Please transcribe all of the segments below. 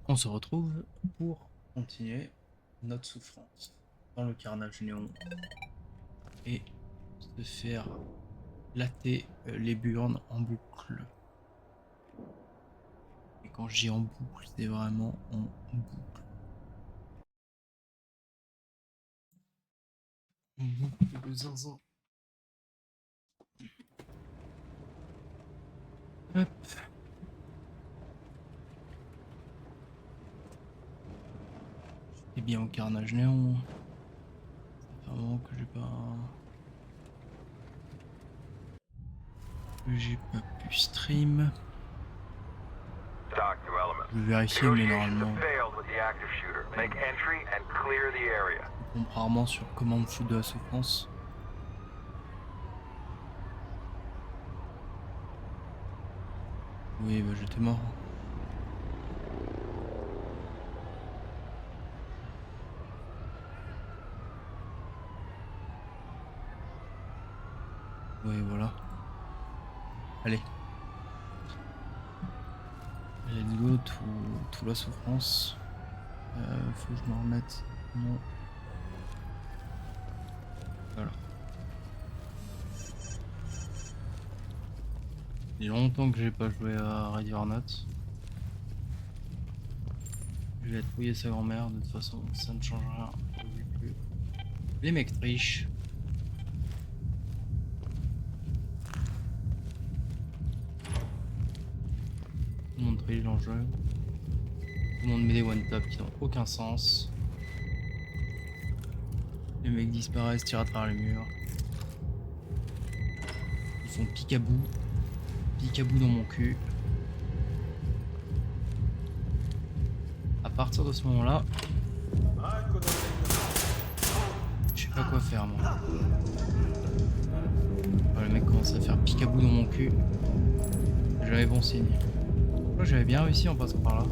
On se retrouve pour continuer notre souffrance dans le carnage néon et se faire latter les burnes en boucle. Et quand je dis en boucle, c'est vraiment en boucle. En boucle de zinzin. Hop. J'étais bien au carnage néon. Ça fait un moment que j'ai pas pu stream. Je vais vérifier, mais normalement on tombe rarement sur commande foot de la souffrance. Oui, bah j'étais mort. Oui, voilà. Allez. Let's go, tout la souffrance. Faut que je me remette. Non. Voilà. Il y a longtemps que j'ai pas joué à Ready or Not. Je vais trouiller sa grand-mère, de toute façon, ça ne change rien. Vu que les mecs trichent. Tout le monde triche dans le jeu. Tout le monde met des one-tap qui n'ont aucun sens. Les mecs disparaissent, tirent à travers les murs. Ils font picabou. Picabou dans mon cul. À partir de ce moment-là, je sais pas quoi faire moi. Le mec commence à faire picabou dans mon cul. J'avais bon signe. J'avais bien réussi en passant par là.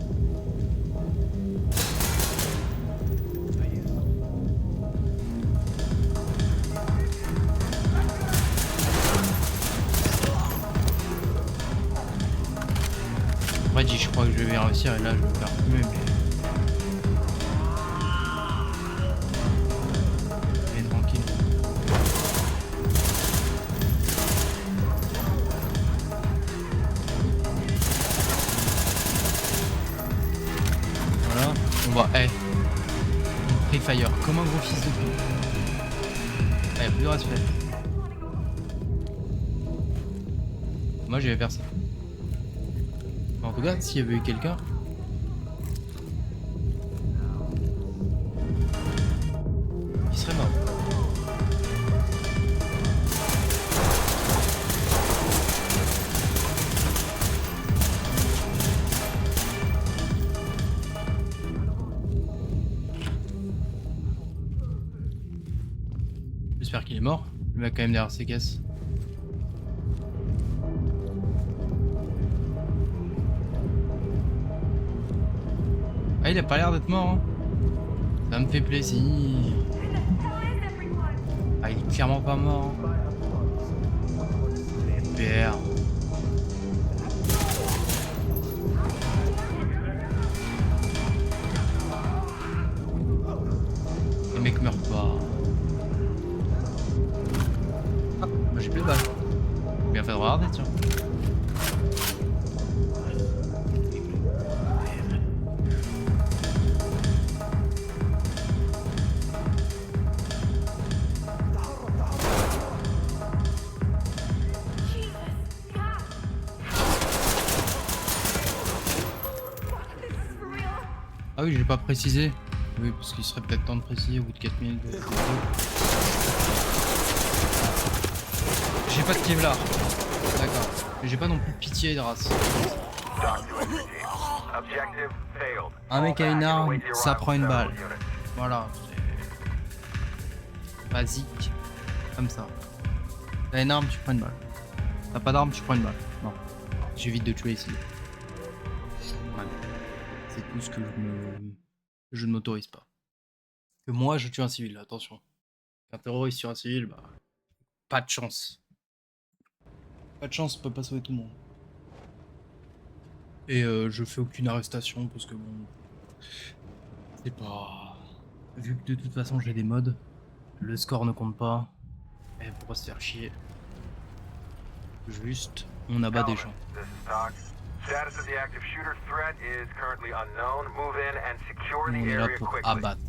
Après, je crois que je vais bien réussir et là je vais faire fumer, mais tranquille. Voilà, on va. Free Fire, comme un gros fils de pute. Y'a plus de respect. Moi j'avais personne. Mais en tout cas, s'il y avait eu quelqu'un. Il serait mort. J'espère qu'il est mort. Le mec quand même derrière ses caisses. Ah, il a pas l'air d'être mort, hein. Ça me fait plaisir. Ah, il est clairement pas mort. Super. Le mec meurt pas. Ah, moi j'ai plus de balles. Bien fait de regarder, tiens. Ah oui, j'ai pas précisé. Oui, parce qu'il serait peut-être temps de préciser au bout de 4 minutes. J'ai pas de Kevlar. D'accord. Mais j'ai pas non plus pitié de race. Un mec a une arme, ça prend une balle. Voilà. Basique. Comme ça. T'as une arme, tu prends une balle. T'as pas d'arme, tu prends une balle. Non. J'évite de tuer ici. Ouais. C'est tout ce que je ne m'autorise pas. Que moi, je tue un civil, attention. Un terroriste sur un civil, bah... Pas de chance. Pas de chance, on peut pas sauver tout le monde. Et je fais aucune arrestation parce que bon... C'est pas... Vu que de toute façon j'ai des mods, le score ne compte pas. Et pourquoi se faire chier? Juste, on abat des gens. This is Talk. Status of the active shooter threat is currently unknown. Move in and secure On the est là area pour quickly. abattre.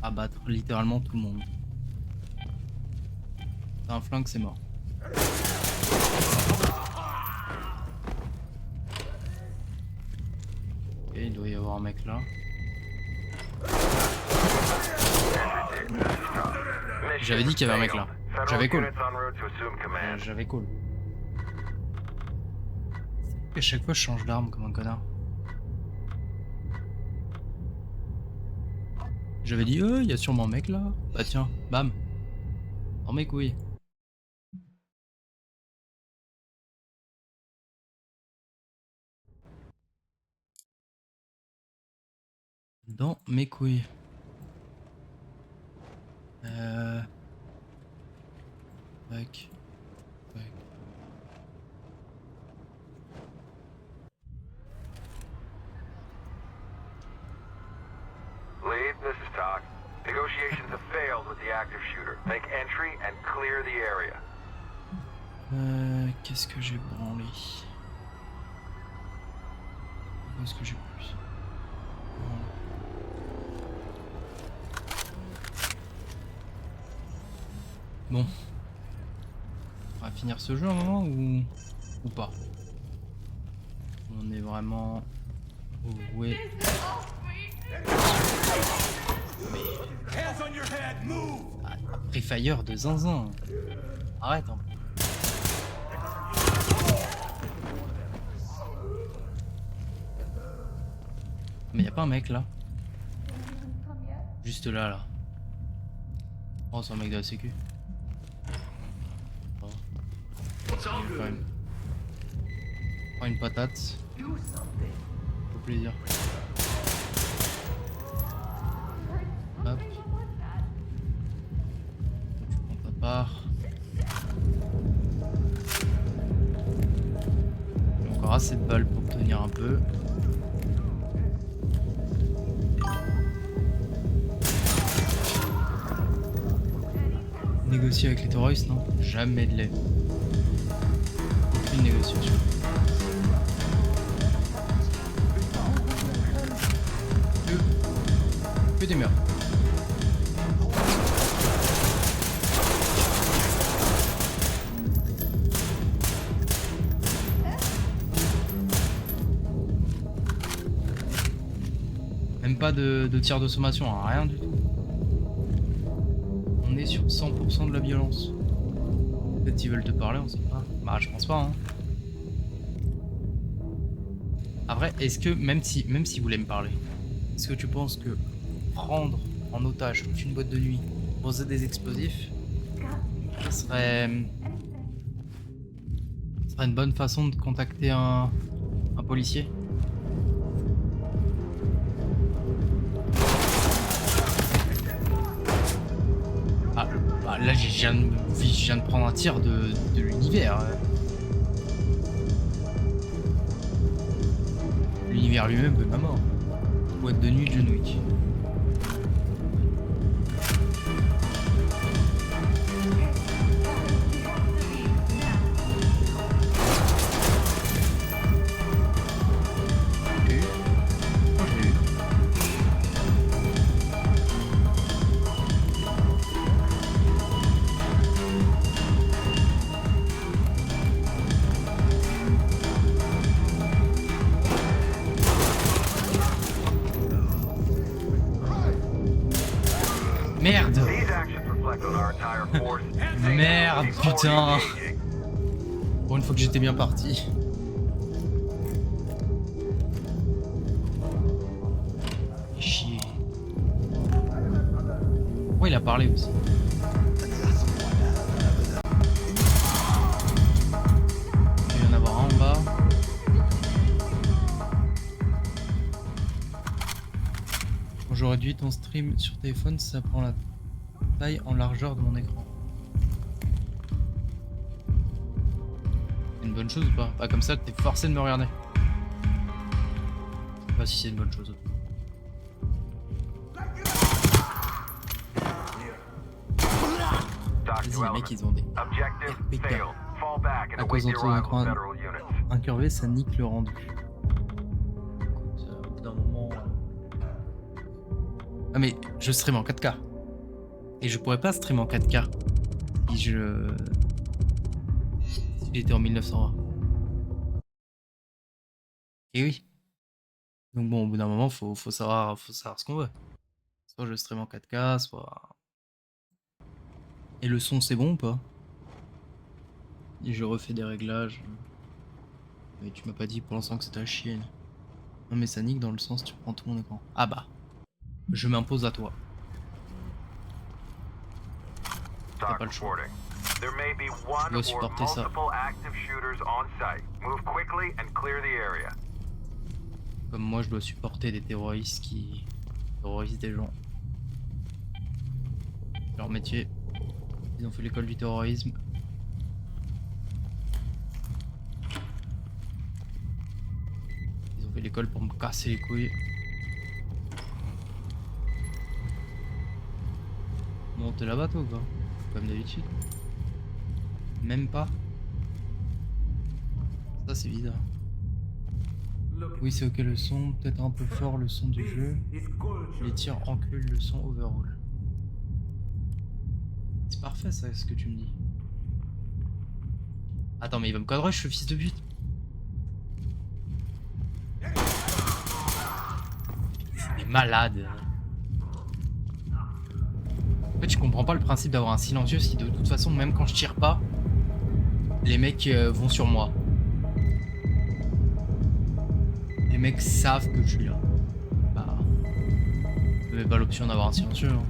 Abattre littéralement tout le monde. T'as un flingue, c'est mort. Ok, il doit y avoir un mec là. J'avais dit qu'il y avait un mec là. J'avais call. J'avais call. À chaque fois je change d'arme comme un connard. J'avais dit il y a sûrement un mec là. Bah tiens, bam. Dans mes couilles. Dans mes couilles. Tac. Tac. Lead, this is Talk. Negotiations have failed with the active shooter. Make entry and clear the area. Qu'est-ce que j'ai branlé? Où est-ce que j'ai plus? Bon. On va finir ce jeu à un moment ou pas? On est vraiment... Ouais. Ah, Free Fire de zinzin. Arrête hein. Mais y'a pas un mec là? Juste là. Oh c'est un mec de la sécu. Oh. Quand même. Prends une patate. Au plaisir. Hop. Tu prends ta part. J'ai encore assez de balles pour tenir un peu. Négocier avec les terroristes, non? Jamais de lait. Aucune négociation. Que des meurs. Même pas de tir de sommation, hein, rien du tout. On est sur 100% de la violence. Peut-être qu'ils veulent te parler, on sait pas. Bah je pense pas hein. Après, est-ce que même si vous voulez me parler, est-ce que tu penses que prendre en otage toute une boîte de nuit, poser des explosifs, ce serait une bonne façon de contacter un policier? Là, je viens de prendre un tir de l'univers. L'univers lui-même veut ma mort. Boîte de nuit de John Wick. Merde! Merde, putain! Pour une fois que j'étais bien parti. Chier. Ouais, il a parlé aussi. Il va y en avoir un en bas. Quand je réduis ton stream sur téléphone, ça prend la taille en largeur de mon écran. C'est une bonne chose ou pas? Pas comme ça, t'es forcé de me regarder. pas si c'est une bonne chose. Talk Vas-y, to les mecs, element. ils ont des Objective RPK. failed. Fall back and À await cause the d'un arrival of crâne federal units. incurvé, ça nique le rendu. Écoute, au bout d'un moment. Ah, mais je stream en 4K. Et je pourrais pas stream en 4K si j'étais en 1920. Et oui. Donc bon, au bout d'un moment, faut savoir ce qu'on veut. Soit je stream en 4K, soit... Et le son, c'est bon ou pas? Et je refais des réglages. Mais tu m'as pas dit pour l'instant que c'était à chier. Non mais ça nique dans le sens, tu prends tout mon écran. Ah bah, je m'impose à toi. T'as pas le choix. Reporting. There may be one dois or supporter ça. multiple active shooters on site. Move quickly and clear the area. Comme moi, je dois supporter des terroristes qui terrorisent des gens. Leur métier. Ils ont fait l'école du terrorisme. Ils ont fait l'école pour me casser les couilles. Bon, t'es là-bas toi ou pas? Comme d'habitude. Même pas. Ça c'est bizarre. Oui, c'est ok le son, peut-être un peu fort le son du jeu. Les tirs enculent le son overall. C'est parfait ça, ce que tu me dis. Attends, mais il va me quadrush, le fils de pute. Il est malade. En fait, je comprends pas le principe d'avoir un silencieux si de toute façon, même quand je tire pas, les mecs vont sur moi. Les mecs savent que je suis là. Bah, j'avais pas l'option d'avoir un silencieux. Hein.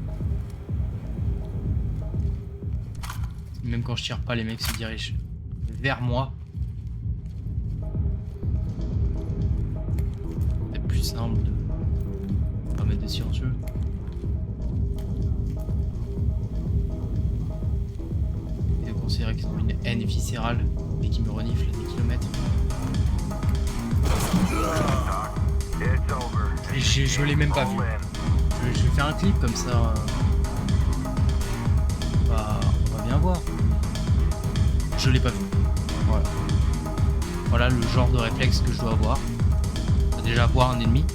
Même quand je tire pas, les mecs se dirigent vers moi. C'est peut-être plus simple de pas mettre de silencieux. Et de considérer qu'ils ont une haine viscérale et qui me reniflent des kilomètres. It's over. Et je l'ai même pas vu. Je vais faire un clip comme ça. On va bien voir. Je l'ai pas vu. Voilà. Voilà le genre de réflexe que je dois avoir. Déjà voir un ennemi.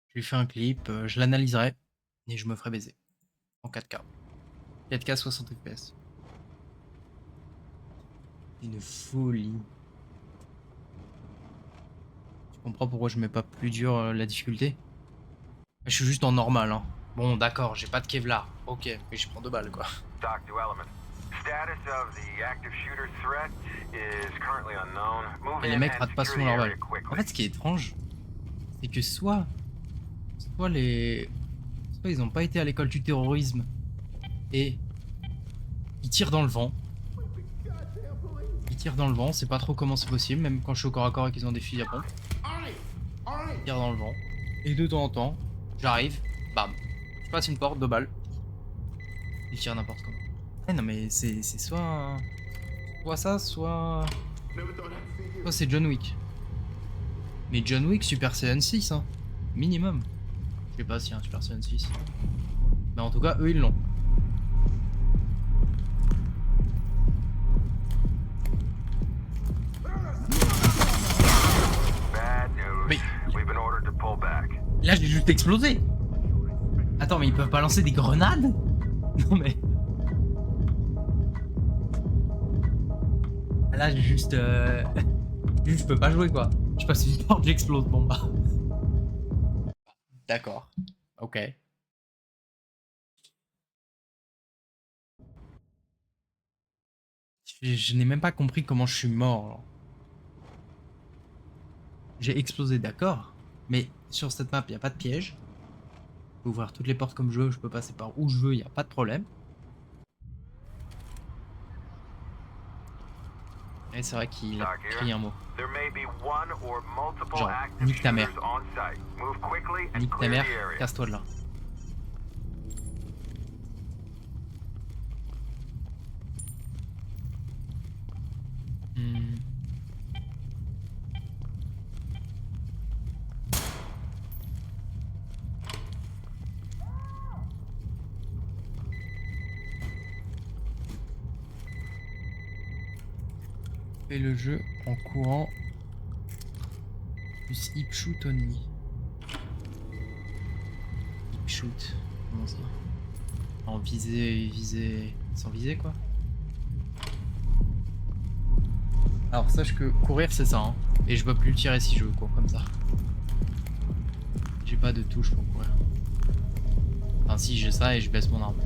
Je lui fais un clip, je l'analyserai et je me ferai baiser. En 4K. 4K 60 FPS. Une folie. Tu comprends pourquoi je mets pas plus dur la difficulté? Je suis juste en normal, hein. Bon, d'accord, j'ai pas de Kevlar. Ok, mais je prends 2 balles, quoi. Talk to element. Status of the active shooter threat is currently unknown. Move Et les in mecs and ratent pas secure souvent the leur area balle. En quickly. fait, ce qui est étrange, c'est que soit ils ont pas été à l'école du terrorisme et ils tirent dans le vent. Ils tirent dans le vent, c'est pas trop comment c'est possible, même quand je suis au corps à corps et qu'ils ont des fusils à pompe. Ils tirent dans le vent. Et de temps en temps, j'arrive, bam. Je passe une porte, 2 balles. Ils tirent n'importe comment. Eh non mais c'est soit ça, soit c'est John Wick. Mais John Wick Super Saiyan 6, hein. Minimum. Je sais pas s'il y a un Super Saiyan 6. Mais en tout cas, eux ils l'ont. Bad news. Mais We've been ordered to pull back. là j'ai juste explosé. Attends, mais ils peuvent pas lancer des grenades? Non mais... Là j'ai juste... Juste je peux pas jouer quoi. Je passe une porte, j'explose, bon bah... D'accord. Ok. Je n'ai même pas compris comment je suis mort. Alors. J'ai explosé, d'accord. Mais sur cette map, il n'y a pas de piège. Je peux ouvrir toutes les portes comme je veux, je peux passer par où je veux, il n'y a pas de problème. Et c'est vrai qu'il a crié un mot. There may be one or multiple Genre, active nique ta mère. shooters on site. Move quickly and Nique ta clear mère, the area. casse-toi de là. Fais le jeu en courant. Plus hip shoot only. Hip shoot. Comment ça? En viser. Sans viser quoi? Alors sache que courir c'est ça hein. Et je peux plus le tirer si je cours comme ça. J'ai pas de touche pour courir. Enfin si j'ai ça et je baisse mon arme.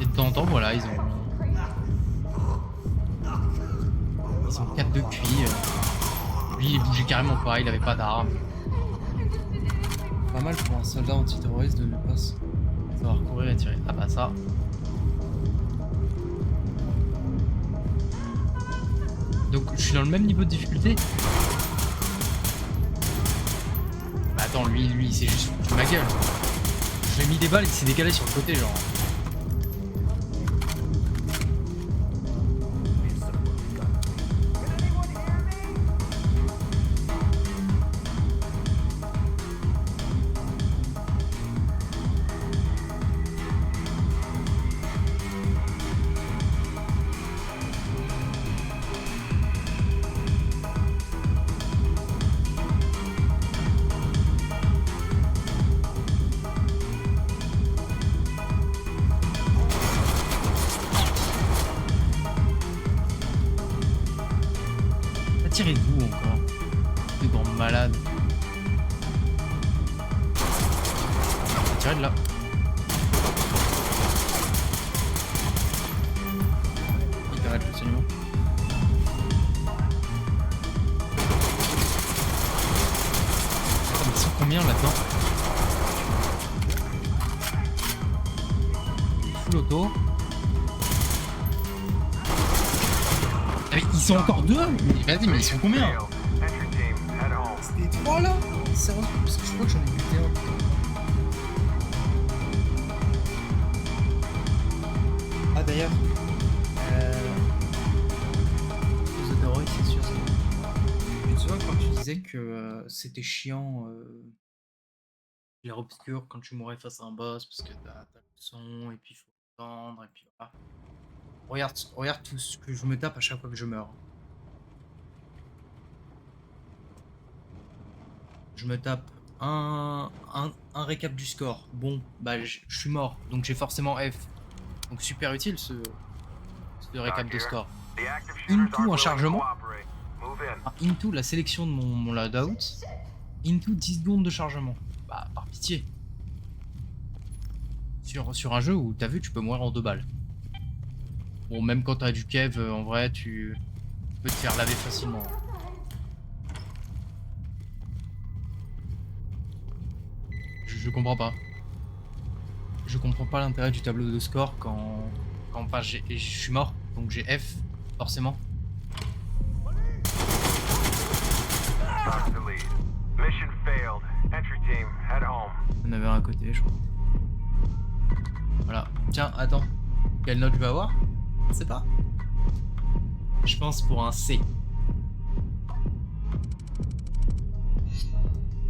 Et de temps en temps voilà ils ont 4 de QI. Lui il bougeait carrément pas, il avait pas d'arme. Pas mal pour un soldat antiterroriste de ne pas savoir courir et tirer. Ah bah ça. Donc je suis dans le même niveau de difficulté. Bah attends lui c'est juste foutu de ma gueule. Je lui ai mis des balles et il s'est décalé sur le côté genre. Tirez d'où encore? De grande malade. Tirez de là. Il arrête le saignement. Attends, ils sont combien là-dedans? Full auto. Ah, mais ils sont encore deux? Mais vas-y, mais ils sont combien? C'était 3 là? Sérieusement? Parce que je crois que j'en ai buté un. Ah d'ailleurs, The Droid, c'est sûr. Tu te souviens quand tu disais que c'était chiant, l'air obscur quand tu mourais face à un boss parce que t'as le son et puis il faut attendre et puis voilà. Regarde tout ce que je me tape à chaque fois que je meurs. Je me tape un récap du score. Bon, bah je suis mort, donc j'ai forcément F. Donc super utile ce récap de score. Into un chargement. Into la sélection de mon loadout. Into 10 secondes de chargement. Bah par pitié. Sur un jeu où t'as vu tu peux mourir en 2 balles. Bon même quand t'as du kev en vrai tu peux te faire laver facilement. Je comprends pas. Je comprends pas l'intérêt du tableau de score quand enfin je suis mort, donc j'ai F, forcément. Il y en avait un à côté, je crois. Voilà. Tiens, attends. Quelle note je vais avoir? Je sais pas. Je pense pour un C.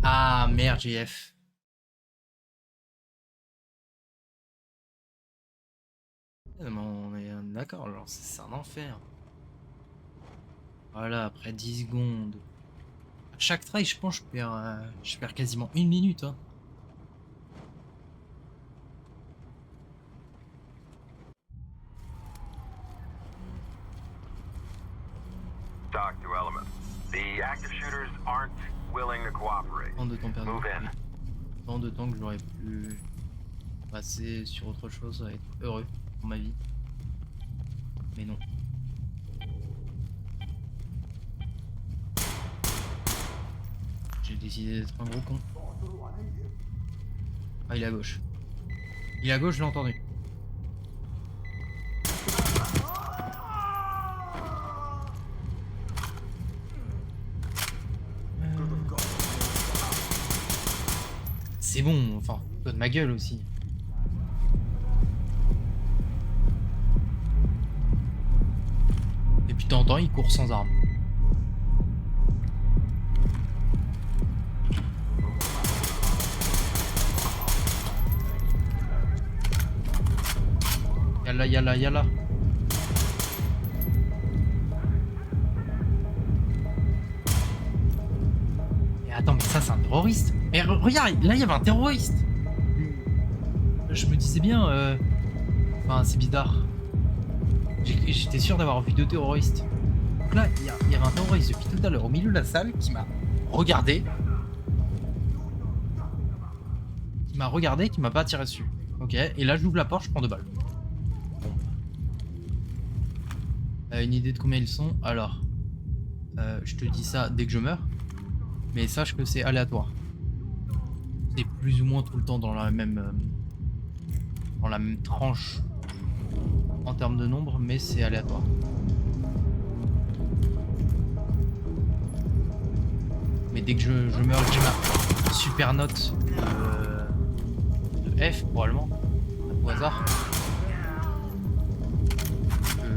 Ah merde, j'ai F. On est d'accord, genre c'est un enfer. Voilà, après 10 secondes. À chaque try, je pense que je perds quasiment 1 minute. Hein. Talk to Element. The active shooters aren't willing to cooperate. Tant de temps perdu. Move in. Tant de temps que j'aurais pu passer sur autre chose à être heureux pour ma vie. Mais non. J'ai décidé d'être un gros con. Ah, il est à gauche. Il est à gauche, je l'ai entendu. c'est bon, enfin, toi de ma gueule aussi. Et puis de temps en temps, il court sans armes. Yalla, yalla, yalla. Et attends, mais ça, c'est un terroriste. Mais regarde, là, il y avait un terroriste. Je me disais bien... Enfin, c'est bizarre. J'étais sûr d'avoir vu 2 terroristes. Donc là, il y avait un terroriste depuis tout à l'heure au milieu de la salle qui m'a regardé. Qui m'a pas tiré dessus. Ok, et là, j'ouvre la porte, je prends 2 balles. Une idée de combien ils sont? Alors, je te dis ça dès que je meurs. Mais sache que c'est aléatoire. C'est plus ou moins tout le temps dans la même tranche en termes de nombre, mais c'est aléatoire. Mais dès que je meurs, j'ai ma super note de F probablement, au hasard.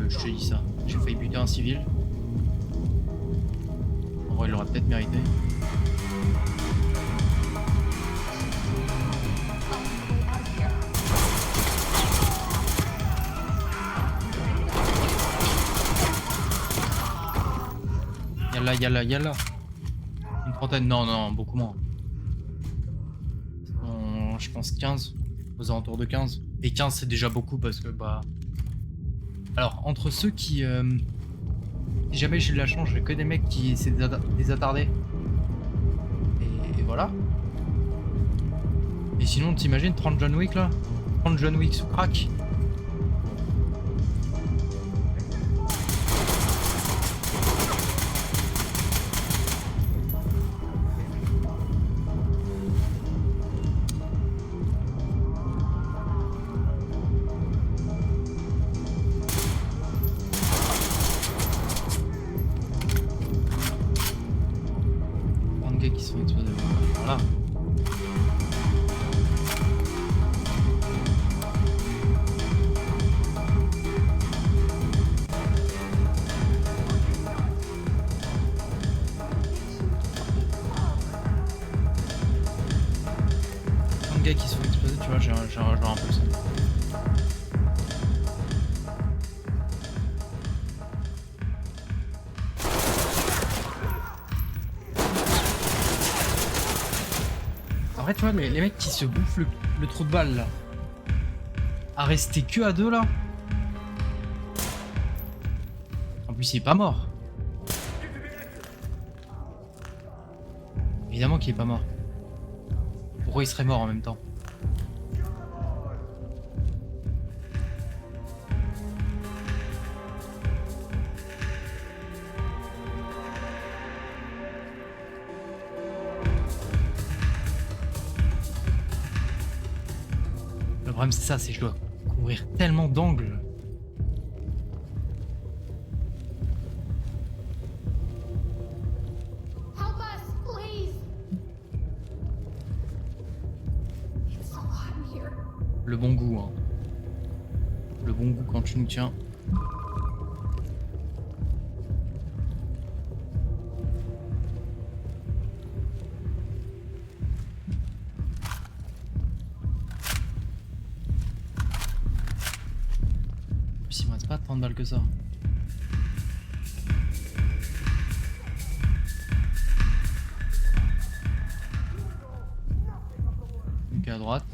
Je te dis ça. J'ai failli buter un civil. En vrai, il l'aurait peut-être mérité. Yalla. Une trentaine, non, beaucoup moins. Je pense 15, aux alentours de 15. Et 15 c'est déjà beaucoup parce que bah... Alors, entre ceux qui... Si jamais j'ai de la chance, j'ai que des mecs qui essaient de les attarder. Et voilà. Et sinon, t'imagines 30 John Wick là? 30 John Wick sous crack. Qui sont explosés. Voilà. Un gars qui sont explosés, tu vois, j'ai un peu ça. Après, tu vois, les mecs qui se bouffent le trou de balle là, à rester que à 2 là. En plus, il est pas mort. Évidemment qu'il est pas mort. Pourquoi il serait mort en même temps? Le problème c'est ça, c'est que je dois couvrir tellement d'angles. Help us, please. It's so hot in here. Le bon goût, hein. Le bon goût quand tu nous tiens. Il me reste pas tant de balles que ça. Donc à droite.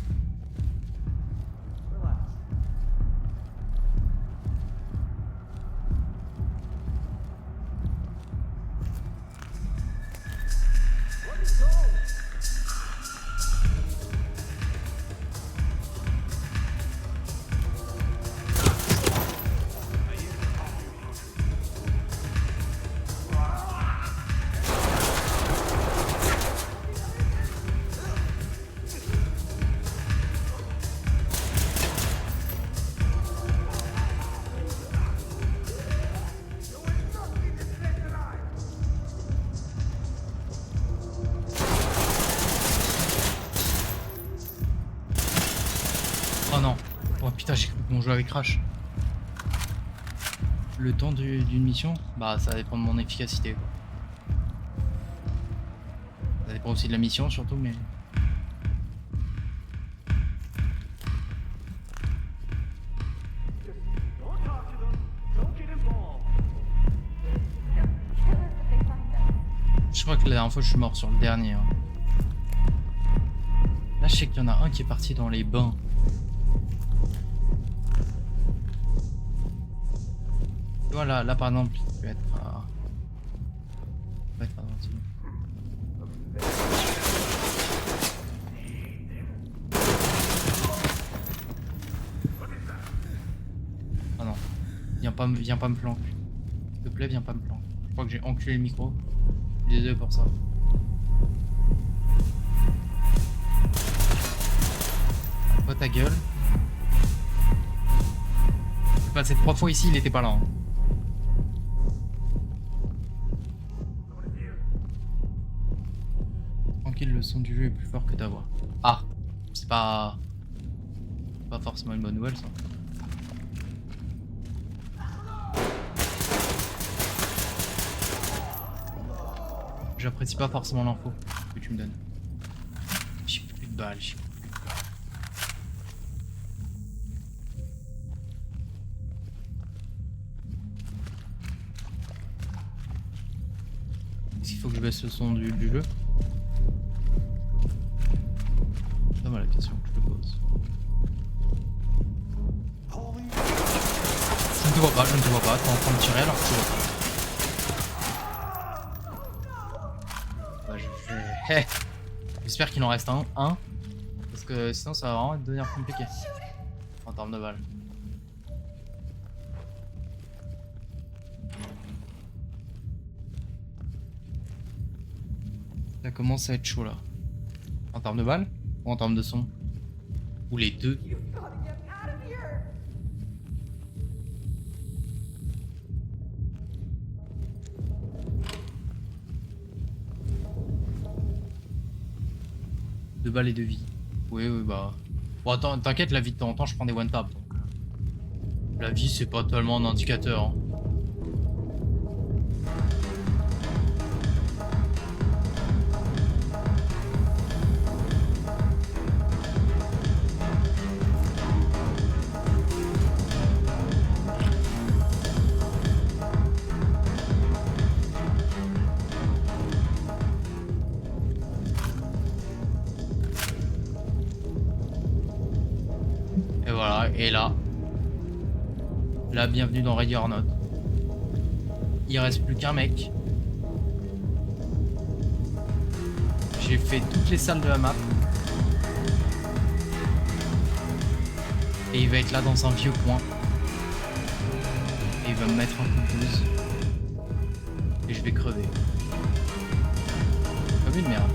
putain, j'ai cru que mon jeu avait crash. Le temps d'une mission, bah ça dépend de mon efficacité. Quoi. Ça dépend aussi de la mission surtout, mais... Je crois que la dernière fois je suis mort sur le dernier. Hein. Là je sais qu'il y en a un qui est parti dans les bains. Voilà, là par exemple, il peut être à... Il peut être à droite. Ah non, viens pas me planquer. S'il te plaît, viens pas me planquer. Je crois que j'ai enculé le micro. Désolé pour ça. Pas ta gueule. J'ai passé 3 fois ici, il était pas là. Hein. Tranquille, le son du jeu est plus fort que ta voix. Ah, c'est pas forcément une bonne nouvelle ça. J'apprécie pas forcément l'info que tu me donnes. J'ai plus de balles, j'ai plus de balles. Est-ce qu'il faut que je baisse le son du jeu? C'est pas la question que je te pose. Je ne te vois pas, je ne te vois pas. T'es en train de tirer alors que tu vois pas. Hey. J'espère qu'il en reste un, parce que sinon ça va vraiment devenir compliqué en termes de balles. Ça commence à être chaud là. En termes de balles ou en termes de son? Ou les deux? De balles et de vie. Oui, bah. Bon, attends, t'inquiète, la vie de temps en temps, je prends des one tap. Donc... La vie, c'est pas tellement un indicateur. Hein. Et voilà, et là, bienvenue dans Ready or Not. Il reste plus qu'un mec. J'ai fait toutes les salles de la map. Et il va être là dans un vieux coin. Et il va me mettre un coup de pouce. Et je vais crever. Comme une merde.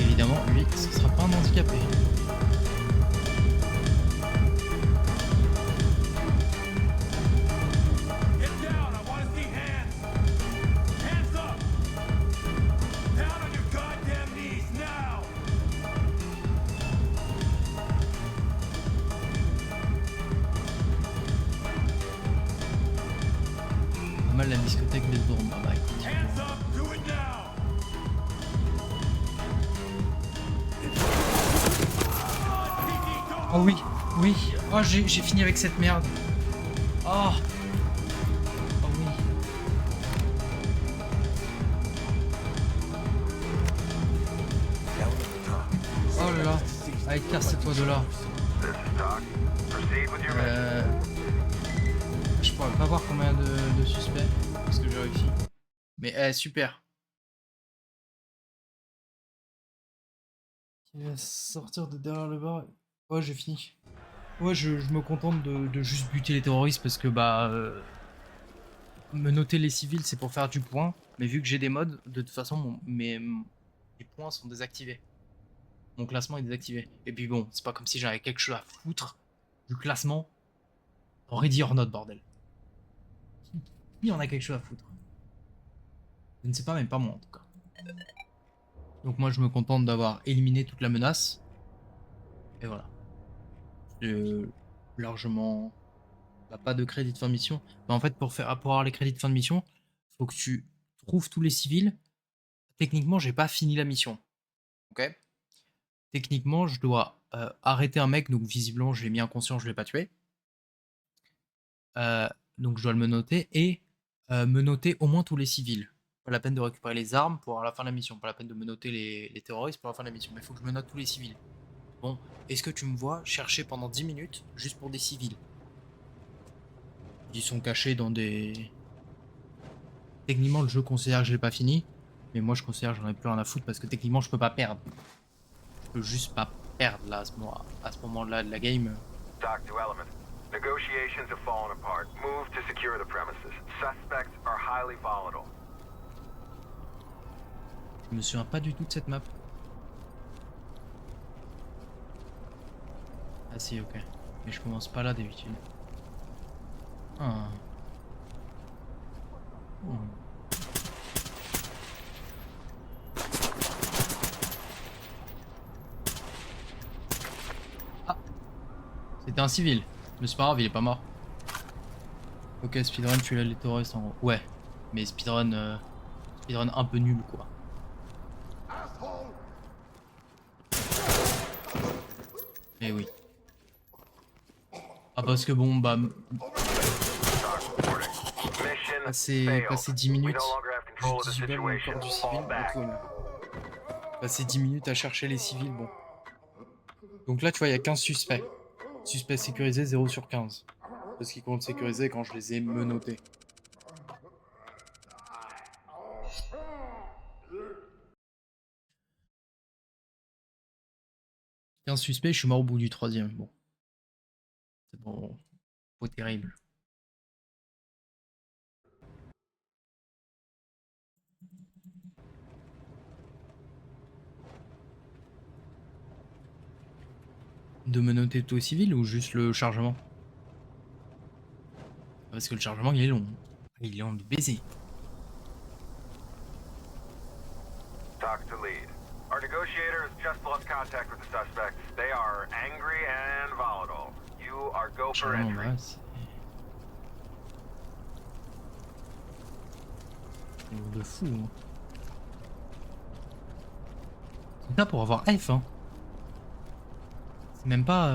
Évidemment, lui, ce sera pas un handicapé. Pas mal la discothèque des Bourmes. Ah bah écoute. Oh oui, oui. Oh, j'ai fini avec cette merde. Oh. Oh oui. Oh là là. Allez, casse-toi de là. Je pourrais pas voir combien de suspects parce que j'ai réussi. Mais super. Qui va sortir de derrière le bar. Ouais, j'ai fini. Ouais, je me contente de juste buter les terroristes parce que bah me noter les civils c'est pour faire du point, mais vu que j'ai des mods, de toute façon mes points sont désactivés. Mon classement est désactivé. Et puis bon, c'est pas comme si j'avais quelque chose à foutre du classement en Ready or Not, bordel. Qui en a quelque chose à foutre? Je ne sais pas, même pas moi en tout cas. Donc moi je me contente d'avoir éliminé toute la menace. Et voilà. C'est largement... Bah, pas de crédit de fin de mission. Bah, en fait pour avoir les crédits de fin de mission, faut que tu trouves tous les civils. Techniquement j'ai pas fini la mission. Ok. Techniquement je dois arrêter un mec, donc visiblement je l'ai mis inconscient, je l'ai pas tué. Donc je dois le menotter et menotter au moins tous les civils. Pas la peine de récupérer les armes pour la fin de la mission, pas la peine de menotter les terroristes pour la fin de la mission, mais il faut que je menotte tous les civils. Bon, est-ce que tu me vois chercher pendant 10 minutes juste pour des civils? Ils sont cachés dans des... Techniquement le jeu considère que je l'ai pas fini, mais moi je considère que j'en ai plus rien à foutre parce que techniquement je peux pas perdre. Je peux juste pas perdre là à ce moment-là de la game. Doc to Element. Negotiations have fallen apart. Move to secure the premises. Suspects are highly volatile. Je me souviens pas du tout de cette map. Ah si, ok. Mais je commence pas là d'habitude. Ah. Oh. Ah. C'était un civil. Mais c'est pas grave, il est pas mort. Ok, speedrun, tu l'as les terroristes en gros. Ouais. Mais speedrun... speedrun un peu nul quoi. Eh oui. Ah parce que bon bah... Passer 10 minutes juste du même encore du civil, passer 10 minutes à chercher les civils, bon. Donc là tu vois il y a 15 suspects. Suspects sécurisés 0 sur 15. Parce qu'ils comptent sécuriser quand je les ai menottés. Un suspect, je suis mort au bout du 3e. Bon. C'est bon. Pas terrible. De menotter tout au civil ou juste le chargement? Parce que le chargement il est long. Il est long de baiser. Talk to lead. Our negotiators just lost contact with the suspects. They are angry and volatile. You are go for entry. Ouais, c'est de fou. Hein. C'est ça pour avoir F. Hein. C'est même pas.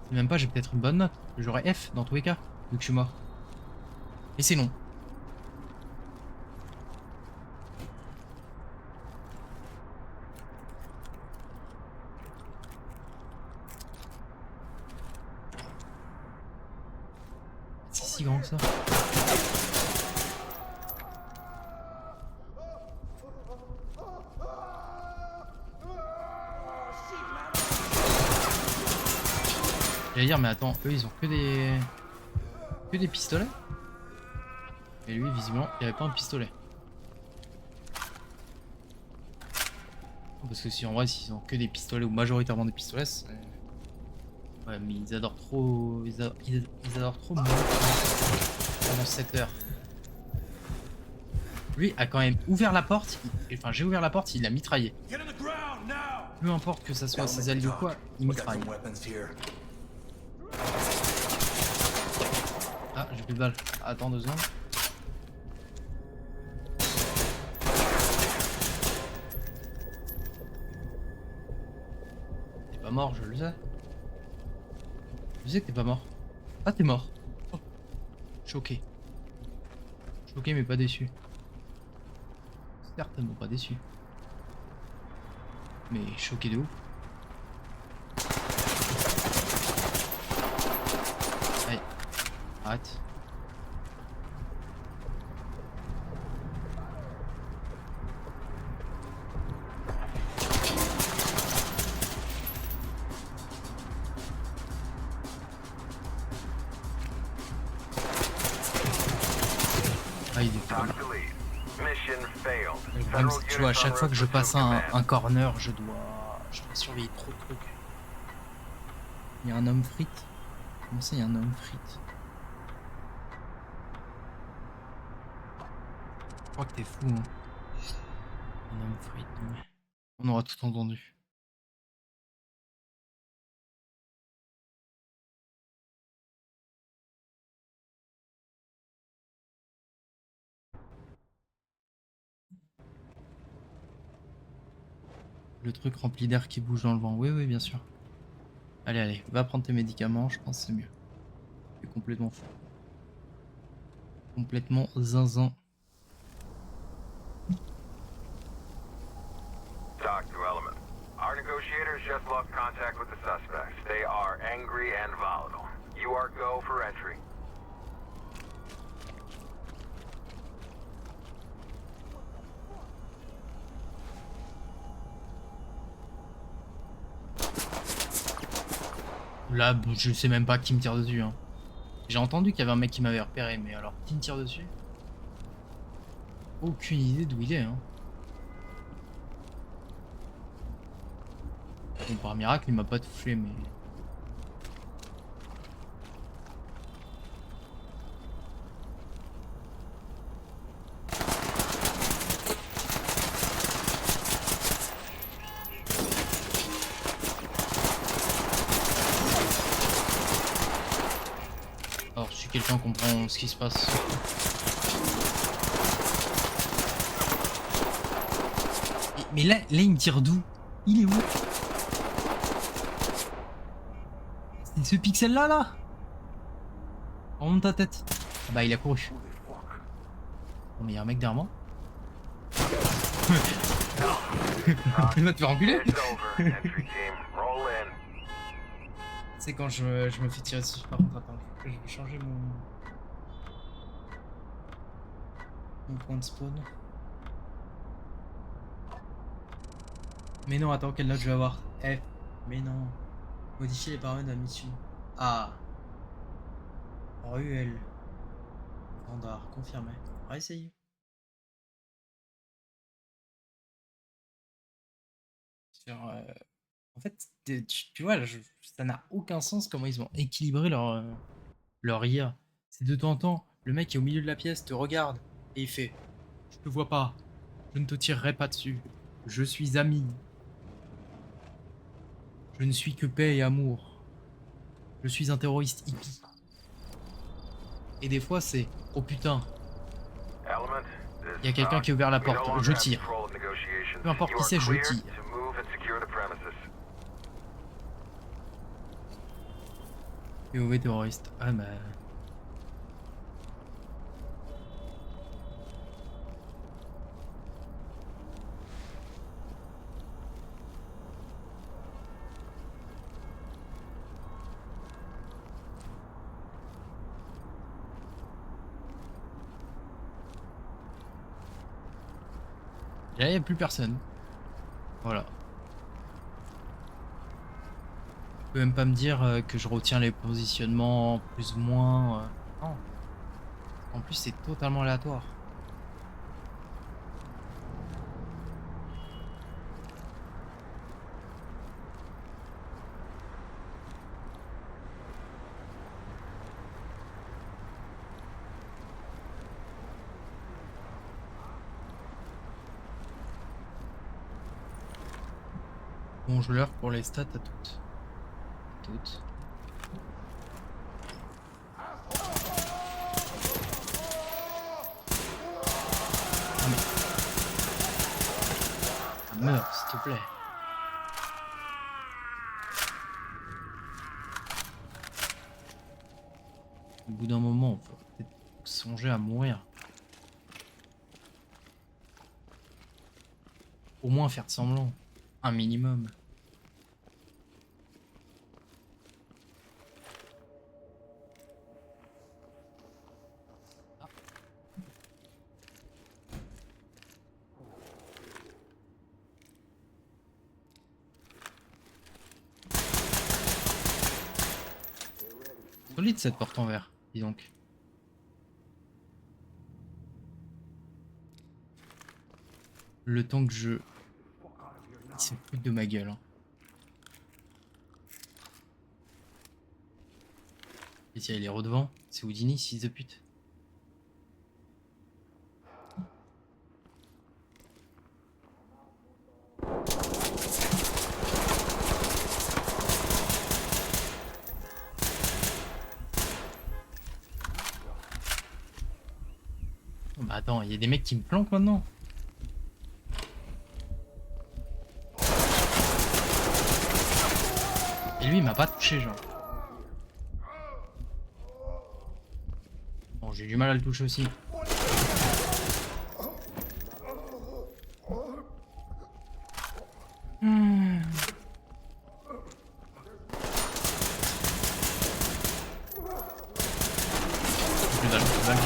C'est même pas. J'ai peut-être une bonne note. J'aurais F dans tous les cas vu que je suis mort. Et c'est non. C'est si grand que ça. J'allais dire mais attends, eux ils ont que des pistolets. Et lui visiblement il avait pas un pistolet. Parce que si en vrai s'ils ont que des pistolets ou majoritairement des pistolets, ouais mais ils adorent trop. Ils adorent trop pendant 7 heures. Lui a quand même ouvert la porte, enfin j'ai ouvert la porte, il l'a mitraillé. Peu importe que ça soit ses alliés ou quoi, il mitraille. Ah j'ai plus de balles, attends 2 secondes. T'es pas mort, je le sais. Je sais que t'es pas mort. Ah t'es mort. Oh. Choqué. Choqué mais pas déçu. Certainement pas déçu. Mais choqué de ouf. Allez, arrête. Ah, il est pas mal. Le problème, c'est que tu vois, à chaque fois que je passe un corner, je dois surveiller trop de trucs. Il y a un homme frite. Comment ça, il y a un homme frite? Je crois que t'es fou, hein. Non, Friedman. On aura tout entendu. Le truc rempli d'air qui bouge dans le vent. Oui, oui, bien sûr. Allez, allez, va prendre tes médicaments, je pense que c'est mieux. C'est complètement fou. Complètement zinzin. Talk to Element. Our negotiators just lost contact with the suspects. They are angry and volatile. You are go for entry. Là, je sais même pas qui me tire dessus. Hein. J'ai entendu qu'il y avait un mec qui m'avait repéré, mais alors qui me tire dessus? Aucune idée d'où il est. Hein. Bon, par miracle, il m'a pas touché, mais... Alors, si quelqu'un comprend ce qui se passe... Mais là, il me tire d'où? Il est où? C'est ce pixel là là? Remonte ta tête. Ah bah il a couru. Oh mais y'a un mec derrière moi. Il va te faire enculer. It's over. Entry team, roll in. C'est quand je me fais tirer dessus. Par contre attends, je vais changer mon point de spawn. Mais non, attends, quelle note je vais avoir? F. Mais non. Modifier les paramètres de la mission. Ah. Ruelle. Standard. Confirmé. On va essayer. En fait, tu vois, ça n'a aucun sens comment ils ont équilibré leur IA. C'est de temps en temps, le mec qui est au milieu de la pièce te regarde et il fait: je te vois pas, je ne te tirerai pas dessus, je suis ami. Je ne suis que paix et amour. Je suis un terroriste hippie. Et des fois, c'est oh putain, Element, il y a quelqu'un qui a ouvert la we no porte, longer je have tire. control of negotiations. Peu importe You qui are c'est, je cleared tire. to move and secure the premises. POV terroriste. Ah bah. Là, il n'y a plus personne. Voilà. Tu peux même pas me dire que je retiens les positionnements plus ou moins. Non. En plus, c'est totalement aléatoire. Bon, je l'heure pour les stats à toutes. Toutes. Ah, meurs, s'il te plaît. Au bout d'un moment, faut peut-être songer à mourir. Au moins faire semblant. Un minimum. Solide cette porte en verre, dis donc. Le temps que je... Il se fout de ma gueule. Hein. Et s'il y a les redevants, c'est Houdini, fils de pute. Bah attends, il y a des mecs qui me planquent maintenant. Et lui il m'a pas touché genre. Bon, j'ai du mal à le toucher aussi. Plus balle, plus balle.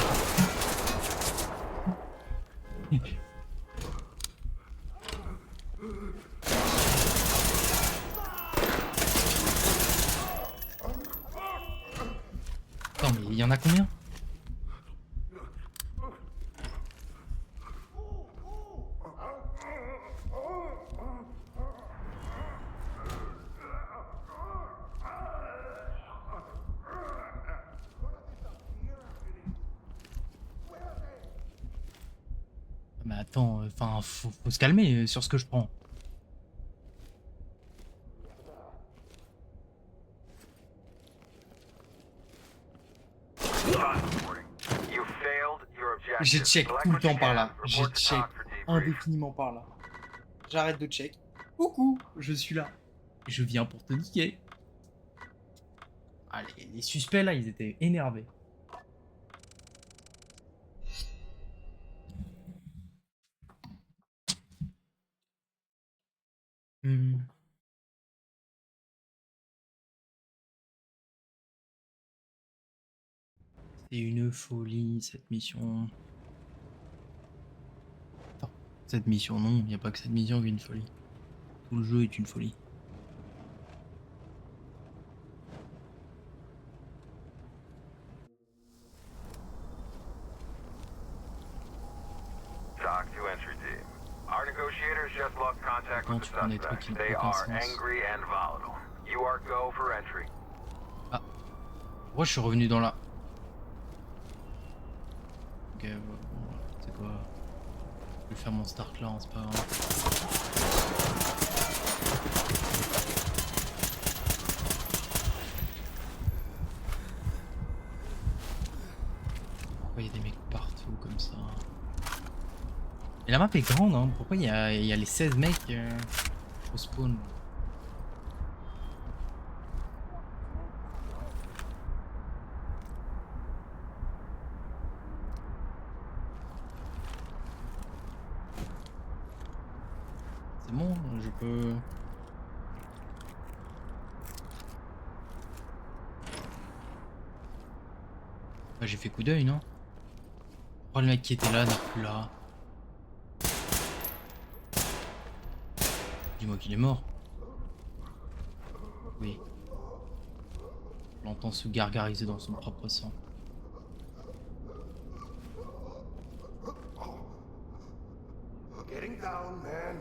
Attends, mais il y en a combien? Mais attends, enfin, faut se calmer sur ce que je prends. You failed your objective. Je check Select tout le what you temps par can, là. Je report to check TOC for debrief. indéfiniment par là. J'arrête de check. Coucou, je suis là. Je viens pour te niquer. Allez, les suspects là, ils étaient énervés. Hmm. C'est une folie cette mission. Attends, cette mission non, il n'y a pas que cette mission qui est une folie. Tout le jeu est une folie. TOC to entry team. Our negotiators just lost contact with the Quand tu prends des trucs suspects. qui n'ont They aucun are sens. angry and volatile. You are go for entry. Pourquoi je suis revenu dans la... Ok, bon, c'est quoi? Je vais faire mon start là, hein, c'est pas grave. Pourquoi il y a des mecs partout comme ça? Et la map est grande, hein. Pourquoi il y a les 16 mecs au spawn? C'est bon, je peux... Ah, j'ai fait coup d'œil, non? Oh, le mec qui était là n'est plus là. Dis-moi qu'il est mort. Oui. On l'entend se gargariser dans son propre sang. Getting down, man.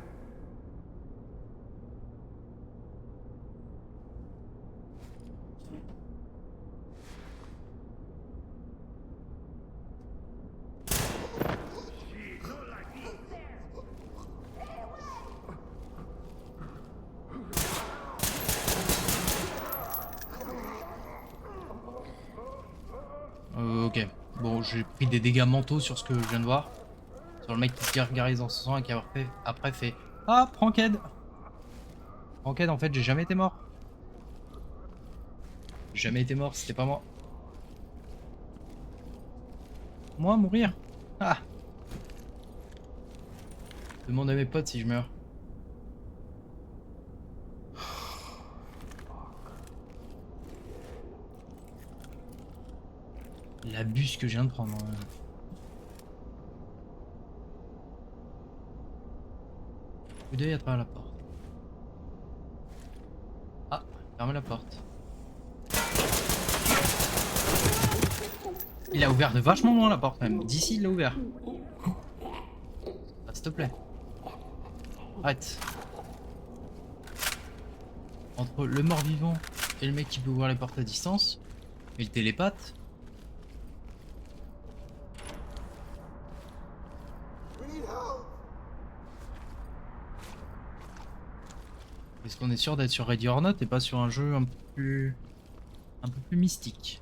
Ok. Bon, j'ai pris des dégâts mentaux sur ce que je viens de voir. Sur le mec qui se gargarise dans son sang et qui après fait... Ah, Pranked. Pranked, en fait, j'ai jamais été mort. J'ai jamais été mort, c'était pas moi. Moi, mourir? Ah. Demande à mes potes si je meurs. La bus que je viens de prendre. Coup d'œil à travers la porte. Ah, fermez la porte. Il a ouvert de vachement loin la porte même. D'ici il l'a ouvert. Ah, s'il te plaît. Arrête. Entre le mort-vivant et le mec qui peut ouvrir les portes à distance, et le télépathe. We need help. Est-ce qu'on est sûr d'être sur Ready or Not et pas sur un jeu un peu plus mystique?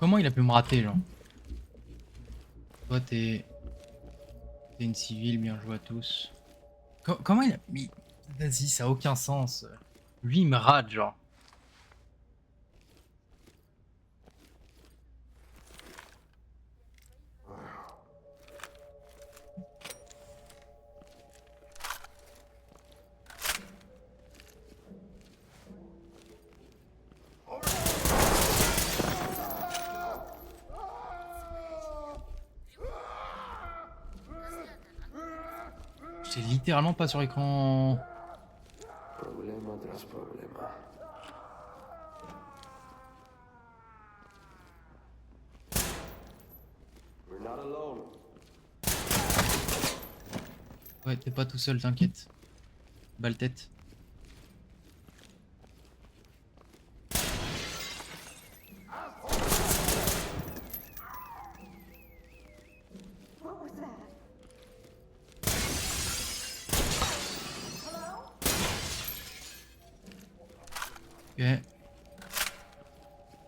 Comment il a pu me rater, genre? Toi, t'es une civile, bien joué à tous. Comment il a... Mais... Vas-y, ça a aucun sens. Lui, il me rate, genre. J'étais littéralement pas sur l'écran. Problema tras problema. We're not alone. Ouais, t'es pas tout seul, t'inquiète. Balle tête. What was that? Ok.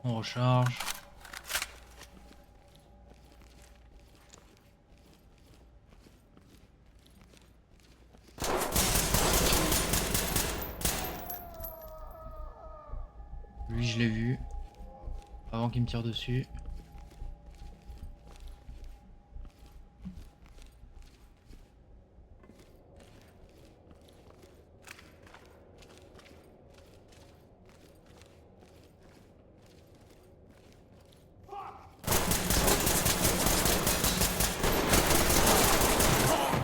On recharge. Lui, je l'ai vu. Avant qu'il me tire dessus.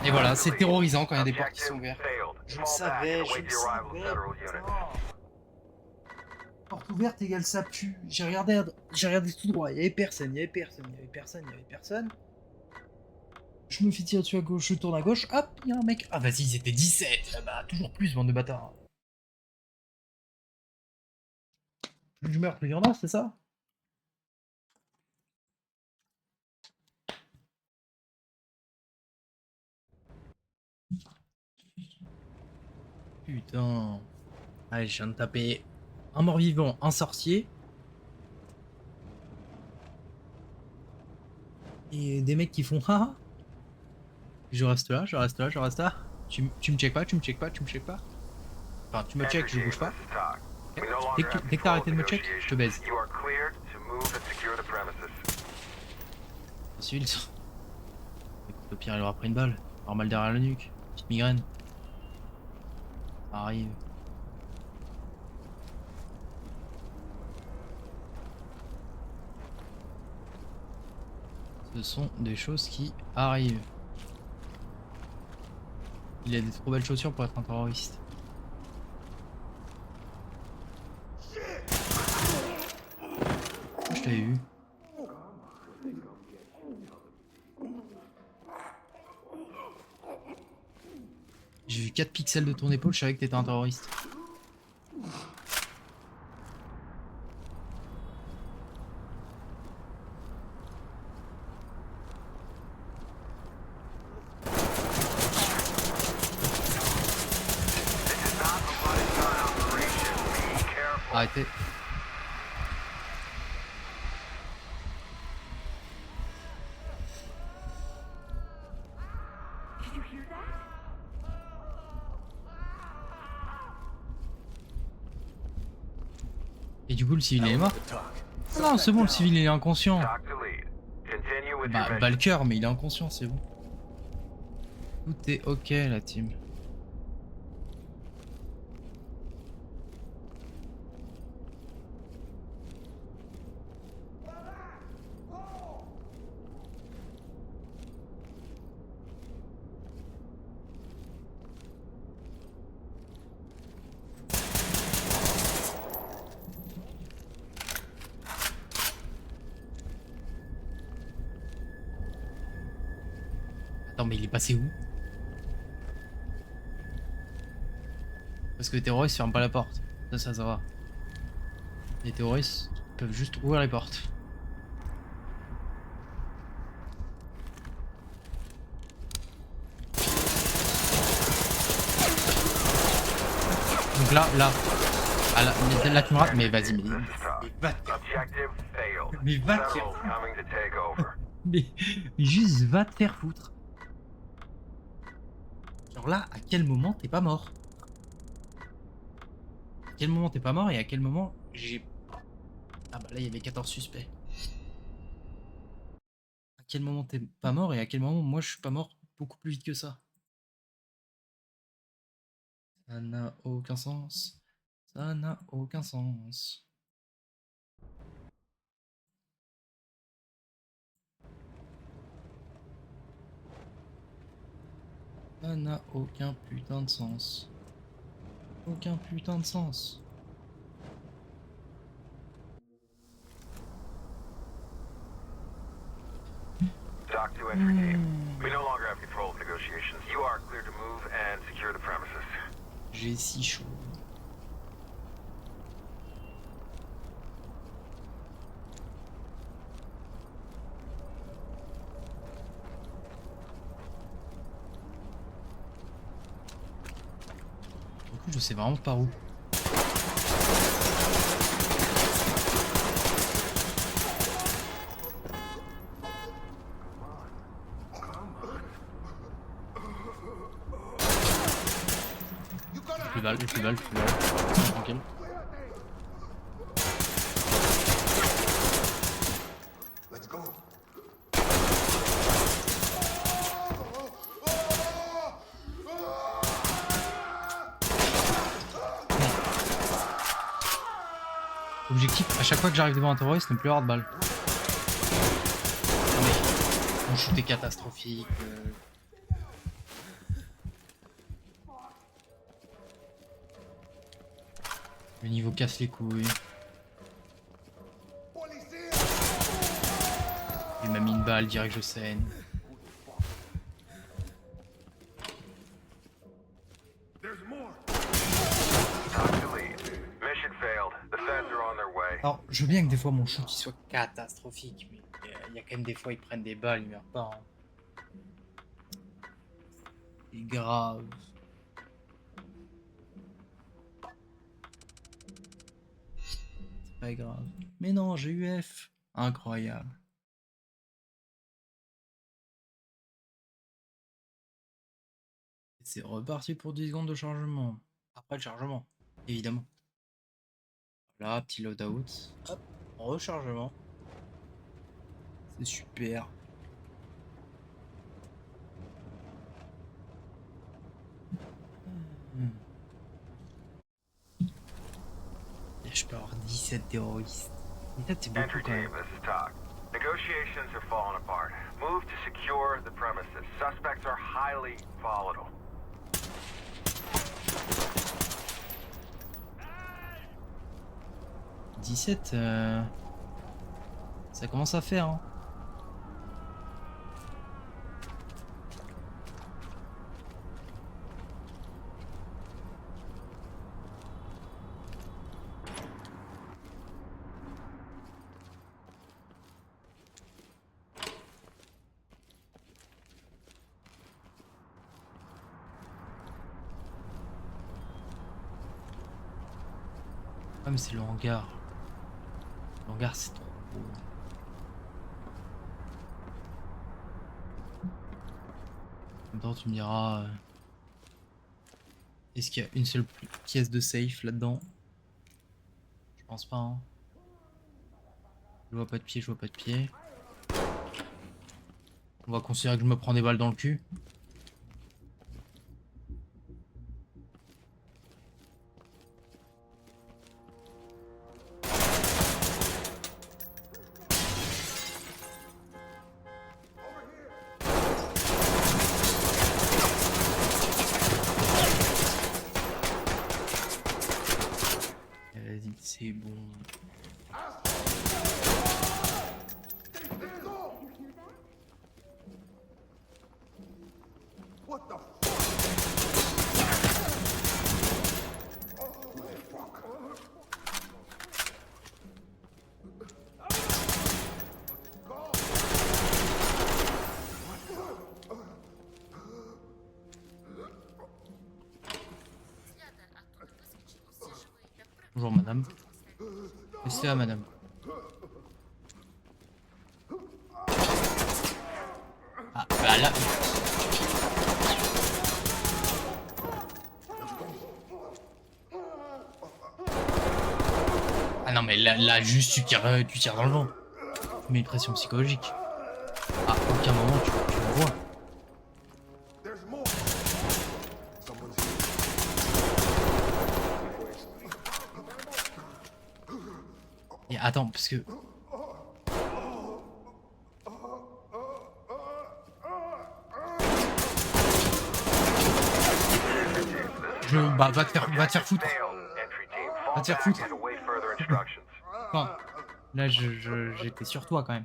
Et voilà, c'est terrorisant quand il y a des portes qui sont ouvertes. Je le savais, je le savais. Porte ouverte égale ça pue. J'ai regardé tout droit, il y avait personne, il y avait personne, il y avait personne, il y avait personne. Je me fais tirer dessus à gauche, je tourne à gauche, hop, il y a un mec. Ah vas-y, ils étaient 17. Ah bah toujours plus, bande de bâtards. Plus je meurs, plus il y en a, c'est ça? Putain. Allez, je viens de taper un mort-vivant, un sorcier. Et des mecs qui font haha. Je reste là, je reste là, je reste là. Tu me check pas, tu me check pas, tu me check pas. Enfin, tu me check, je bouge pas. Dès que t'as arrêté de me check, je te baise. Civil, ça. Écoute, au pire, il aura pris une balle. Alors mal derrière la nuque. Petite migraine. Ça arrive. Ce sont des choses qui arrivent. Il a des trop belles chaussures pour être un terroriste. Je t'avais vu. J'ai vu 4 pixels de ton épaule, je savais que t'étais un terroriste. Arrêtez. Et du coup, le civil il est mort. Ah non, c'est bon, le civil il est inconscient. Bah le cœur, mais il est inconscient, c'est bon. Tout est ok, la team. Attends, mais il est passé où? Parce que les terroristes ferment pas la porte. Ça va. Les terroristes peuvent juste ouvrir les portes. Donc là, tu me rates, mais vas-y, mais va. field. Mais va te Several faire coming to take over. mais juste va te faire foutre. Genre là, à quel moment t'es pas mort? À quel moment t'es pas mort et à quel moment j'ai... Ah bah là il y avait 14 suspects. À quel moment t'es pas mort et à quel moment moi je suis pas mort beaucoup plus vite que ça? Ça n'a aucun sens. Ça n'a aucun sens. Ça n'a aucun putain de sens. Aucun putain de sens. Dock to entry team. We no longer have control of negotiations. You are cleared to move and secure the premises. J'ai si chaud. Du coup, je sais vraiment pas où. Plus balle, plus balle, plus balle. Tranquille. Let's go. Objectif, à chaque fois que j'arrive devant un terroriste, ne plus avoir de balles. Non mais, mon shoot est catastrophique. Le niveau casse les couilles. Il m'a mis une balle, direct je saigne. Dock to lead. Mission failed. The feds are on their way. Alors, je veux bien que des fois mon shoot il soit catastrophique, mais il y a quand même des fois ils prennent des balles, ils meurent pas. Hein. C'est grave. C'est pas grave. Mais non, j'ai eu F. Incroyable. C'est reparti pour 10 secondes de chargement. Après le chargement, évidemment. Là, petit loadout. Hop, rechargement. C'est super. Et je peux avoir 17 terroristes. 17 c'est beaucoup Entry quand team, même. this is Doc. Negotiations have fallen apart. Move to secure the premises. Suspects are highly volatile. « 17, ça commence à faire. Hein. Ah mais c'est le hangar. Le hangar c'est trop beau. En même temps tu me diras... est-ce qu'il y a une seule pièce de safe là-dedans? Je pense pas. Hein. Je vois pas de pied, je vois pas de pied. On va considérer que je me prends des balles dans le cul. Vas-y, c'est bon. What the Bonjour madame. Laissez là madame. Bah là... Ah non mais là juste tu tires dans le vent. Tu mets une pression psychologique. À aucun moment tu le vois. There's more. Someone's here. Et attends, parce que... Bah va te faire foutre. Entry team, Va fall te faire back foutre. and await further instructions. Enfin, là j'étais sur toi quand même.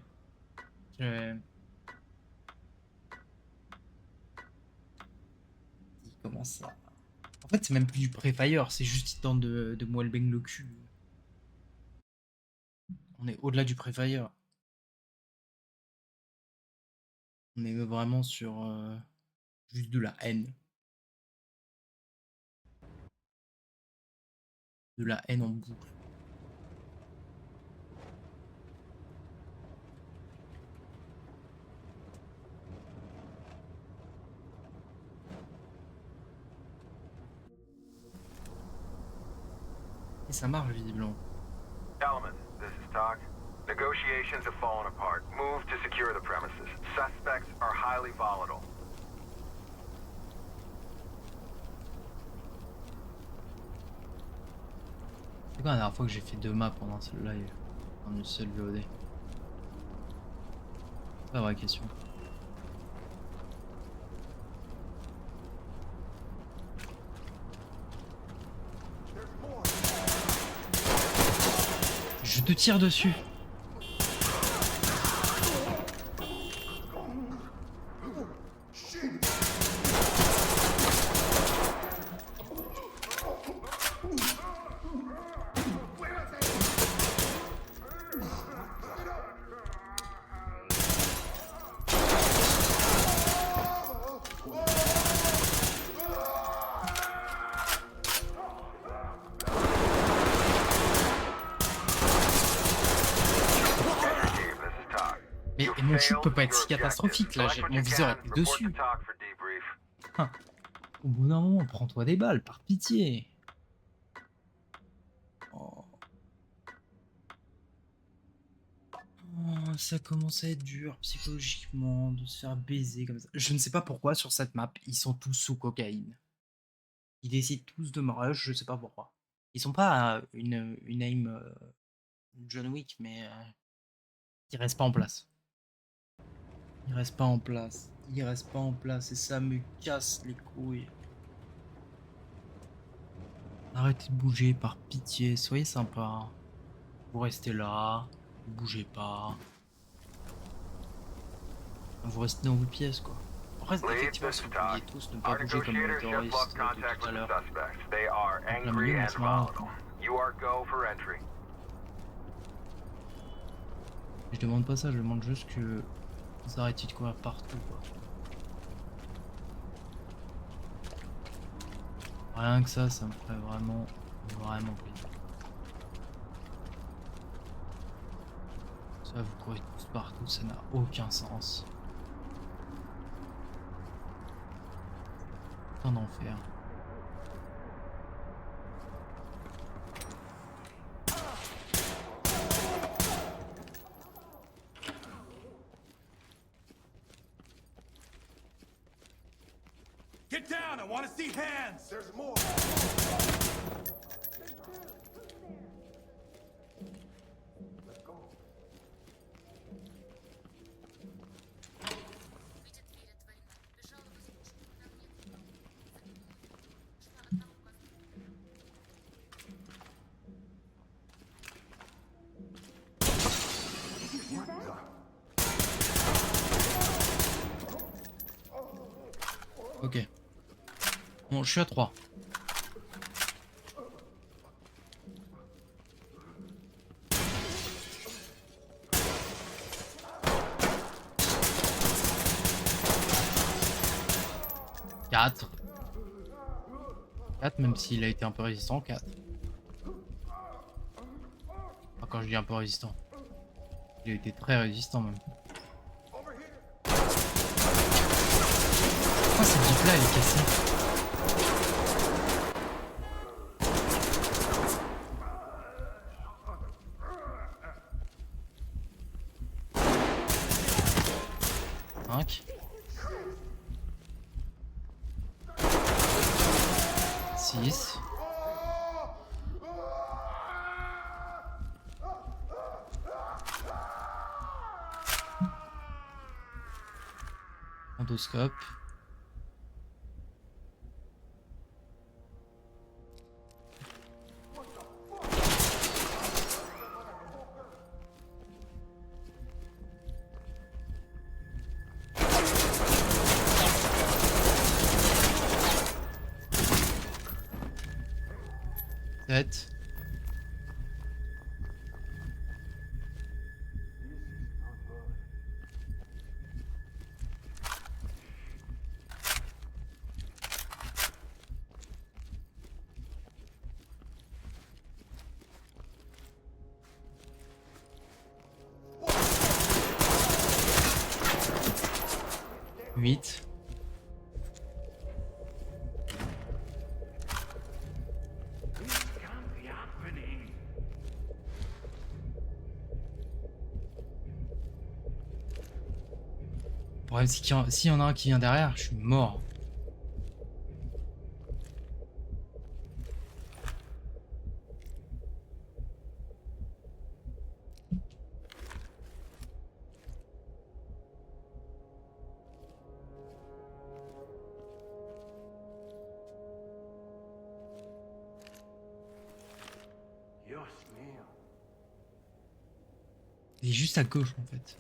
Je... Comment ça? En fait c'est même plus du pré-fire, c'est juste il tente de moi le bang le cul. On est au-delà du pré-fire. On est vraiment sur juste de la haine. De la haine en boucle. Et ça marche visiblement. Element, this is Talk. Negotiations have fallen apart. Move to secure the premises. Suspects are highly volatile. C'est quand la dernière fois que j'ai fait 2 maps pendant celle-là en une seule VOD? C'est pas la vraie question. Je te tire dessus. Mais et mon shoot peut pas être si catastrophique là, mon viseur était dessus. Hein. Au bout d'un moment, prends-toi des balles, par pitié. Oh. Oh, ça commence à être dur psychologiquement de se faire baiser comme ça. Je ne sais pas pourquoi sur cette map, ils sont tous sous cocaïne. Ils décident tous de me rush, je sais pas pourquoi. Ils sont pas une aim John Wick, mais ils restent pas en place. Il reste pas en place. Il reste pas en place et ça me casse les couilles. Arrêtez de bouger par pitié, soyez sympa. Vous restez là, vous bougez pas. Vous restez dans vos pièces quoi. Après, effectivement, si vous pouviez tous ne pas Our bouger comme les negotiators just terroristes lost de contact tout à with the l'heure. suspects. They are En plein angry milieu, and on se marre. volatile. You are go for entry. Je demande pas ça, je demande juste que vous arrêtiez de courir partout quoi. Rien que ça me ferait vraiment plaisir. Ça, vous courez tous partout, ça n'a aucun sens. Un enfer. Get down! I want to see hands! There's more! Let's go. Ok. Bon, je suis à 3. Quatre. 4 même s'il a été un peu résistant, 4. Enfin, quand je dis un peu résistant, il a été très résistant même. Over here! cette vitre là elle est cassée? Cinq. 6. Endoscope. Sept. Huit. Le problème, c'est qu'il s'il y en a un qui vient derrière, je suis mort. Il est juste à gauche en fait.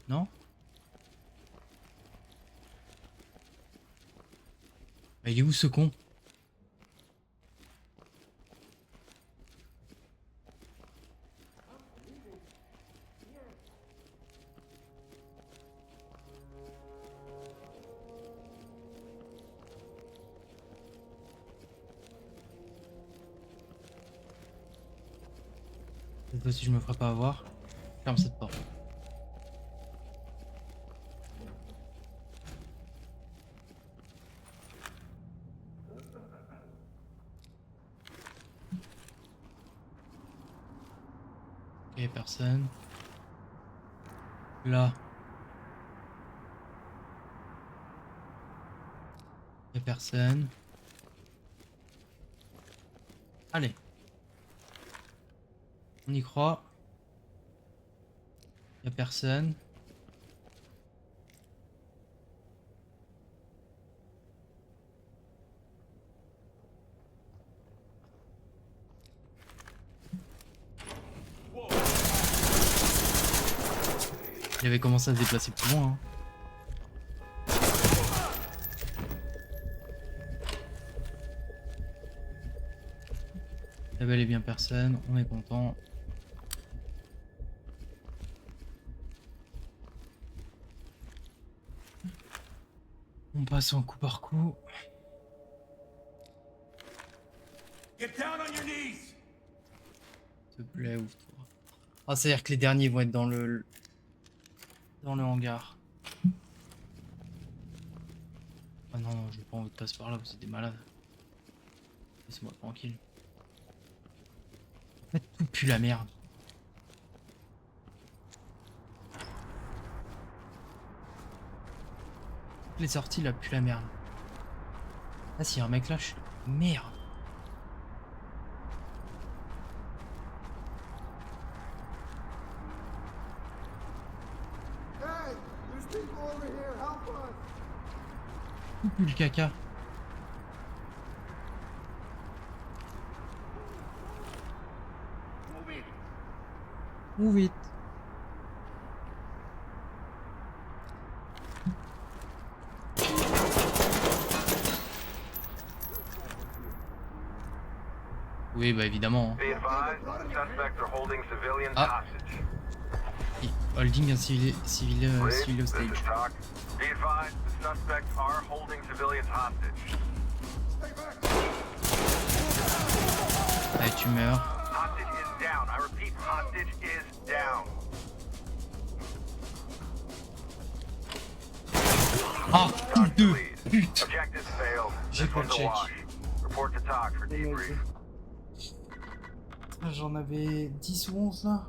Non? Bah, il est où ce con? Cette fois-ci je me ferai pas avoir. Ferme cette porte. Ok, personne. Là. Y'a personne. Allez. On y croit. Y'a personne. Il avait commencé à se déplacer plus loin. Hein. Il y a bel et bien personne, on est content. On passe en coup par coup. Get down on your knees! S'il te plaît, ouvre-toi. Ah, c'est-à-dire que les derniers vont être dans le hangar. Ah non, non, j'ai pas envie de passer par là, vous êtes des malades. Laissez-moi tranquille. En fait, tout pue la merde. Les sorties là pue la merde. Ah, s'il y a un mec là, je suis... Merde. Hey! There's people over here! Help us! Tout pue le caca. Ou vite. Oui, bah évidemment. Be advised, suspects are holding civilians Ah. hostage. Holding un civil Please, this hostage. is talk. Be advised, the suspects are holding civilians hostage. Allez, tu meurs. Hostage is down. I repeat, hostage hostage is down. Ah, Talk to deux. lead. Putain. Objectives failed. J'ai This pas one's a check. wash. Report to TOC for debrief. J'en avais 10 ou 11 là.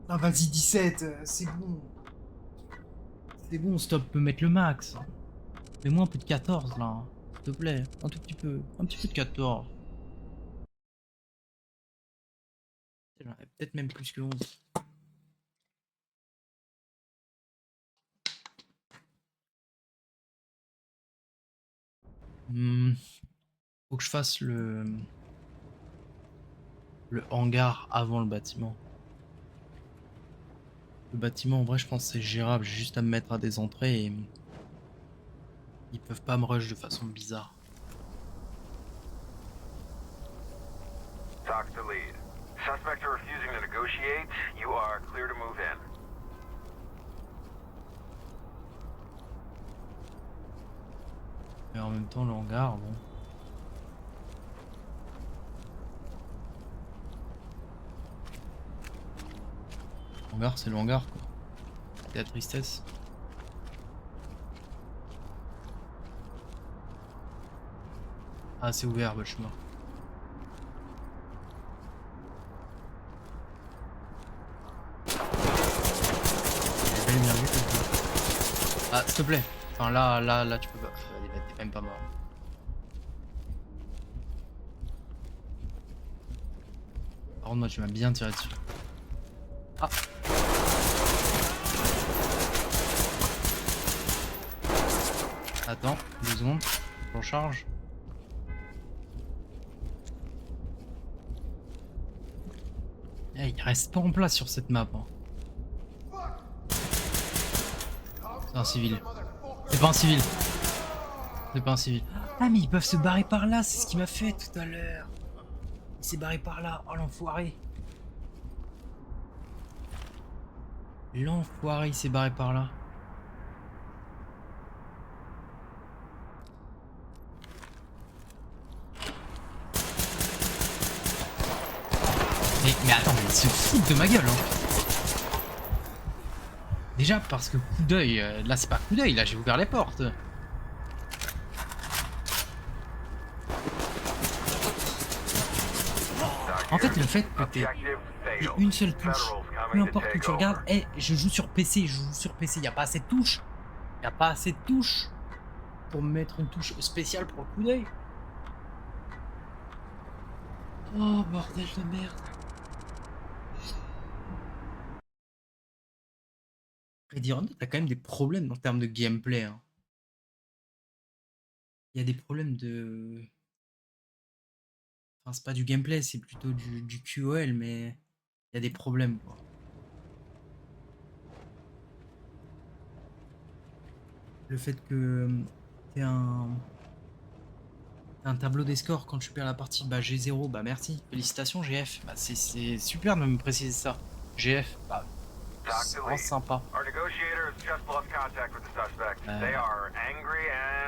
Ah vas-y 17, c'est bon. C'est bon, stop, peut mettre le max. Fais-moi un peu de 14 là, hein. S'il te plaît. Un tout petit peu. Un petit peu de 14. J'en avais peut-être même plus que 11. Faut que je fasse le hangar avant le bâtiment. Le bâtiment, en vrai, je pense que c'est gérable. J'ai juste à me mettre à des entrées et ils peuvent pas me rush de façon bizarre. TOC to lead. Suspects are refusing to negotiate. You are clear to move in. Mais en même temps, le hangar, bon. Le hangar, c'est le hangar, quoi. C'est la tristesse. Ah, c'est ouvert, bah, je suis mort. J'ai bien vu quelque chose. Ah, s'il te plaît. Enfin, là, tu peux pas. T'es même pas mort. Par contre, moi, tu m'as bien tiré dessus. Ah. Attends, 2 secondes. Je recharge. Eh, il reste pas en place sur cette map. Hein. C'est un civil. C'est pas un civil. C'est pas un civil. Ah mais ils peuvent se barrer par là, c'est ce qu'il m'a fait tout à l'heure. Il s'est barré par là. Oh l'enfoiré. L'enfoiré, il s'est barré par là. Mais attends, mais il se fout de ma gueule, hein. Déjà parce que coup d'œil, là c'est pas coup d'œil, là j'ai ouvert les portes. En fait, le fait que t'aies une seule touche, peu importe où tu regardes, je joue sur PC, y a pas assez de touches. Y a pas assez de touches pour me mettre une touche spéciale pour le coup d'œil. Oh bordel de merde. Ready or Not, t'as quand même des problèmes en termes de gameplay. Hein. Il y a des problèmes de... Enfin, c'est pas du gameplay, c'est plutôt du QOL, mais il y a des problèmes, quoi. Le fait que t'aies un tableau des scores quand tu perds la partie, bah G0, bah merci, félicitations GF. Bah c'est super de me préciser ça. GF, bah c'est vraiment sympa.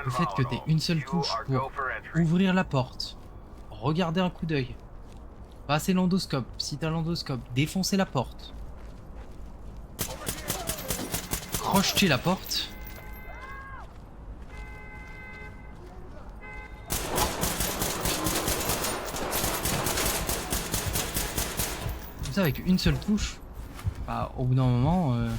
Le fait que t'aies une seule touche pour ouvrir la porte, regarder un coup d'œil, passer l'endoscope, si t'as l'endoscope, défoncer la porte, crocheter la porte. Tout ça avec une seule touche, bah au bout d'un moment...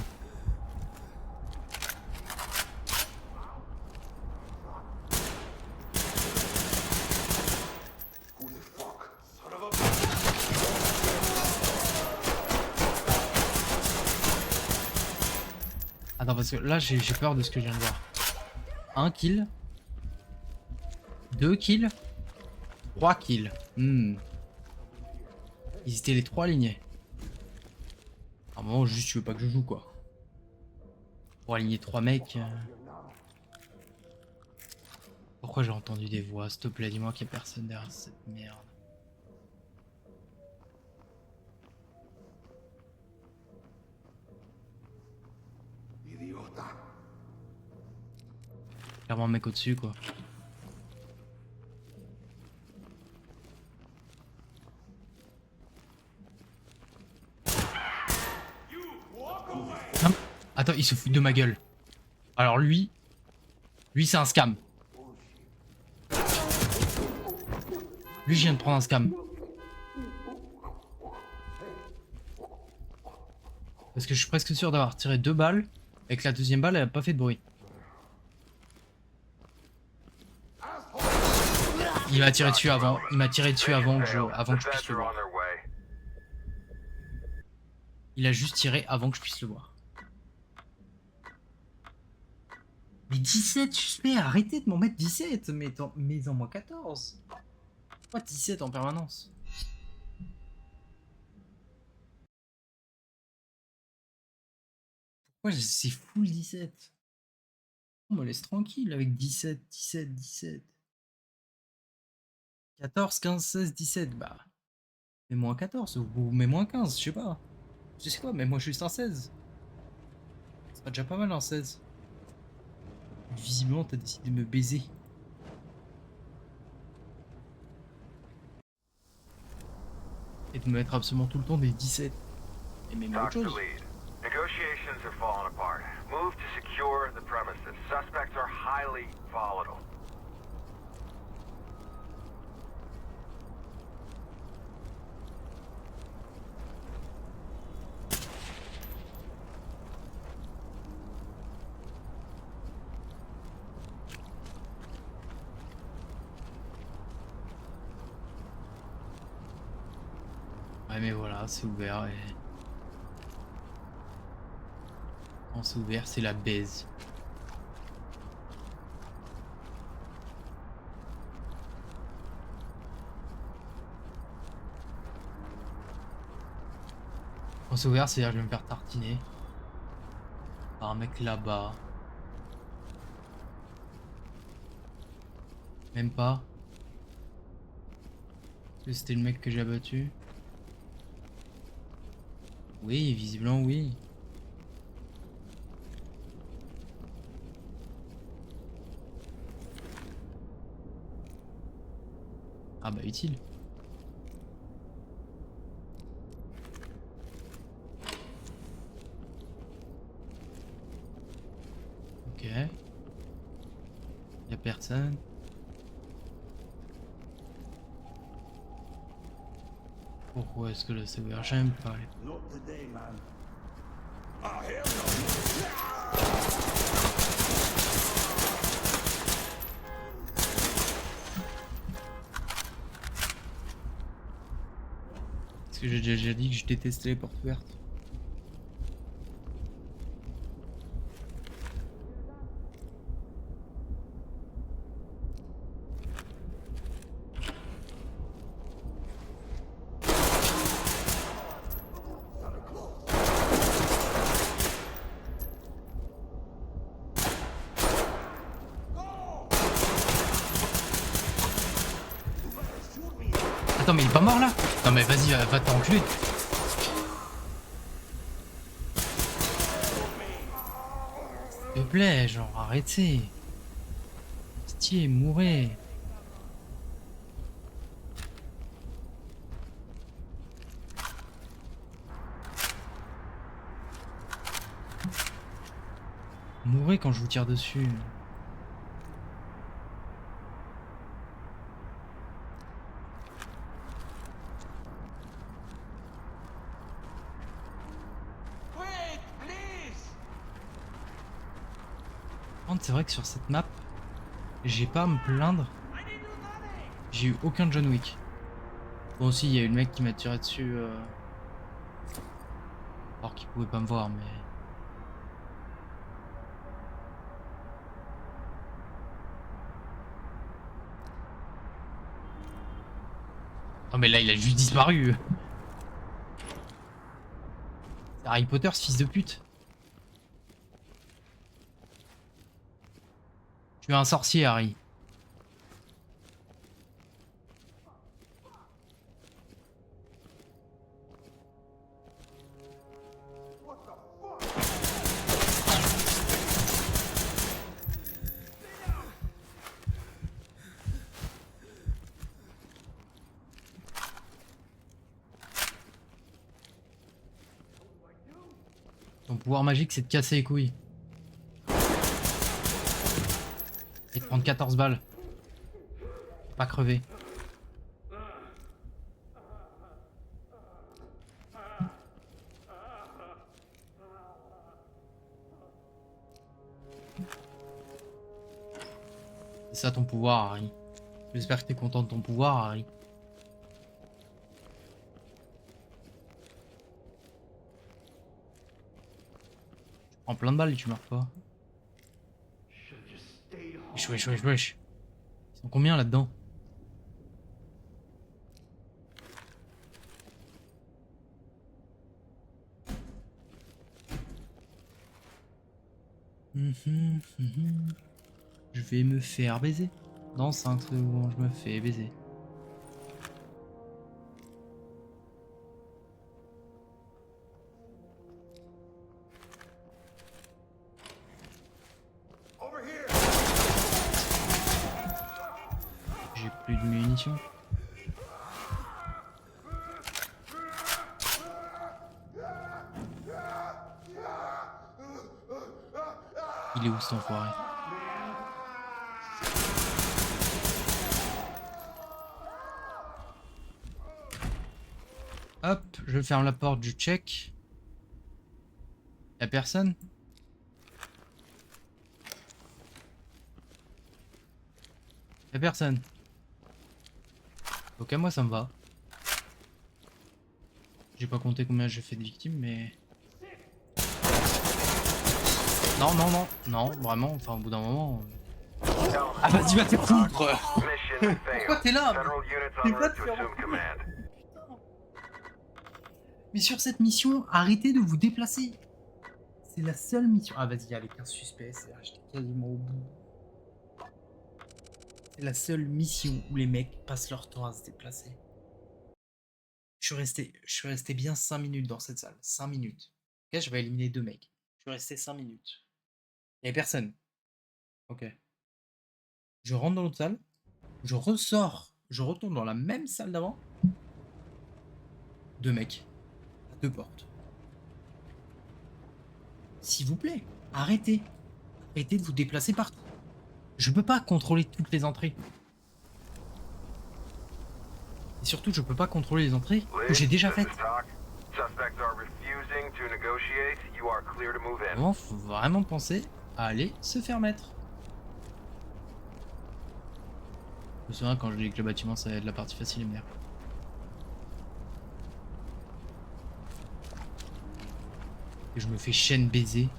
Attends, parce que là j'ai peur de ce que je viens de voir. 1 kill. 2 kills. 3 kills. Ils étaient les 3 alignés. À un moment, juste tu veux pas que je joue quoi. Pour aligner 3 mecs. Pourquoi j'ai entendu des voix? S'il te plaît, dis-moi qu'il y a personne derrière cette merde. Clairement un mec au-dessus quoi. Attends, il se fout de ma gueule. Alors lui c'est un scam. Lui, je viens de prendre un scam. Parce que je suis presque sûr d'avoir tiré 2 balles et que la deuxième balle, elle a pas fait de bruit. Il m'a tiré dessus avant. Il m'a tiré dessus avant que je puisse le voir. Il a juste tiré avant que je puisse le voir. Mais 17, suspect, arrêtez de m'en mettre 17. Mais en moi 14. Pourquoi 17 en permanence? Pourquoi c'est full 17? On me laisse tranquille avec 17, 17, 17. 14, 15, 16, 17, bah. Mets-moi 14 ou mets-moi 15, je sais pas. Je sais quoi, mets-moi juste un 16. C'est pas déjà pas mal un 16. Visiblement, t'as décidé de me baiser. Et de me mettre absolument tout le temps des 17. Et même autre Talk to chose. lead. Negotiations have fallen apart. Move to secure the premises. Suspects are highly volatile. Ouais mais voilà, c'est ouvert et... Quand c'est ouvert, c'est la baise. Quand c'est ouvert, c'est-à-dire que je vais me faire tartiner. Par un mec là-bas. Même pas. Est-ce que c'était le mec que j'ai abattu? Oui, visiblement oui. Ah bah utile. Ok. Y'a personne. Pourquoi est-ce que là c'est ouvert? J'aime pas les... Not today, man. Ah, hell no. Parce que j'ai déjà dit que je détestais les portes ouvertes. Attends mais il est pas mort là? Non mais vas-y, va t'enculer. S'il te plaît, genre arrêtez. Stylé, mourrez. Mourrez quand je vous tire dessus. Wait, please. Par contre, c'est vrai que sur cette map, j'ai pas à me plaindre. J'ai eu aucun John Wick. Bon aussi, il y a eu le mec qui m'a tiré dessus. Alors qu'il pouvait pas me voir, mais... Oh mais là, il a juste disparu. C'est Harry Potter, ce fils de pute. Tu es un sorcier, Harry. Ton pouvoir magique, c'est de casser les couilles. Et de prendre 14 balles. Pas crever. C'est ça ton pouvoir, Harry. J'espère que t'es content de ton pouvoir, Harry. Tu prends plein de balles et tu meurs pas. Wesh, wesh, wesh, wesh. Ils sont combien là-dedans? Je vais me faire baiser. Dans 5 secondes, je me fais baiser. Over here! J'ai plus de munitions. Il est où cet enfoiré? Hop, je ferme la porte du check. Y'a personne? Y'a personne. Ok, moi ça me va. J'ai pas compté combien j'ai fait de victimes, mais... Non, non, non, non, vraiment, enfin au bout d'un moment... Ah vas-y, va te faire foutre. Mission Pourquoi failed. t'es là? Federal units T'es en pas route to de assume command. Mais sur cette mission, arrêtez de vous déplacer. C'est la seule mission... Ah vas-y, avec un suspect, j'étais quasiment au bout. C'est la seule mission où les mecs passent leur temps à se déplacer. Je suis resté bien 5 minutes dans cette salle. 5 minutes. Ok, je vais éliminer 2 mecs. Je suis resté 5 minutes. Il n'y avait personne. Ok. Je rentre dans l'autre salle. Je ressors. Je retourne dans la même salle d'avant. 2 mecs. À 2 portes. S'il vous plaît, arrêtez. Arrêtez de vous déplacer partout. Je peux pas contrôler toutes les entrées. Et surtout, je peux pas contrôler les entrées que j'ai déjà faites. Suspects are refusing to negotiate. You are clear to move in. Vraiment, faut vraiment penser à aller se faire mettre. Je me souviens quand je dis que le bâtiment, ça va être la partie facile et merde. Et je me fais chaîne baiser.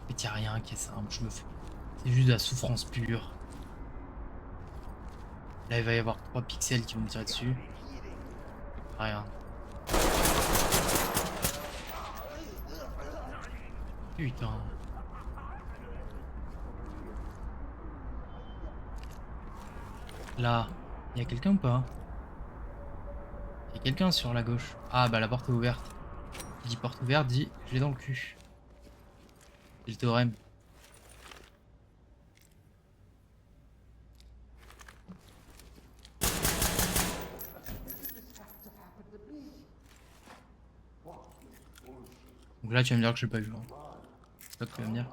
En fait, y a rien qui est simple. Je me fais... C'est juste de la souffrance pure. Là, il va y avoir 3 pixels qui vont me tirer dessus. Rien. Putain. Là, il y a quelqu'un ou pas? Il y a quelqu'un sur la gauche. Ah bah la porte est ouverte. Qui dit porte ouverte dit je l'ai dans le cul. C'est le théorème. Donc là tu vas me dire que je l'ai pas vu. Hein. C'est pas que tu vas me dire.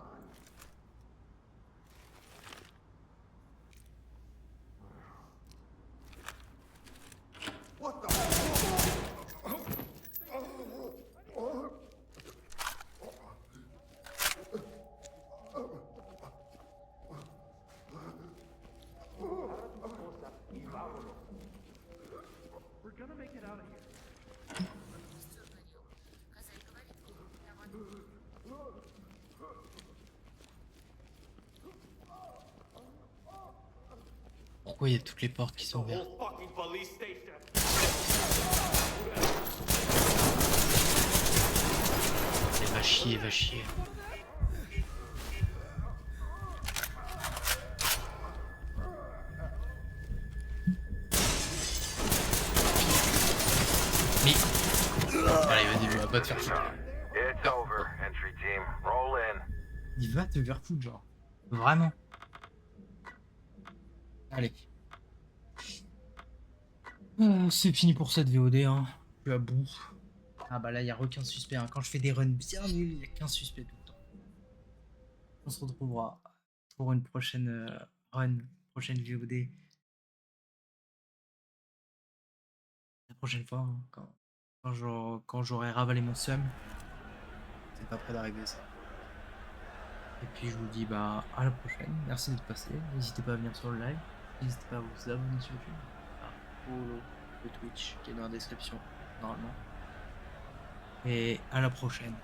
Pourquoi il y a toutes les portes qui sont ouvertes? Et va chier, va chier. Mais... Allez, vas-y, va te faire foutre. It's over, entry team. Roll in. Il va te faire foutre, genre. Vraiment. Allez. C'est fini pour cette VOD, hein. Je suis à bout. Ah bah là, il n'y a aucun suspect. Hein. Quand je fais des runs bien nuls, il n'y a qu'un suspect tout le temps. On se retrouvera pour une prochaine run, prochaine VOD. La prochaine fois, hein, quand j'aurai ravalé mon seum. C'est pas près d'arriver ça. Et puis je vous dis bah à la prochaine. Merci d'être passé. N'hésitez pas à venir sur le live. N'hésitez pas à vous abonner sur YouTube. À follow le Twitch qui est dans la description normalement. Et à la prochaine.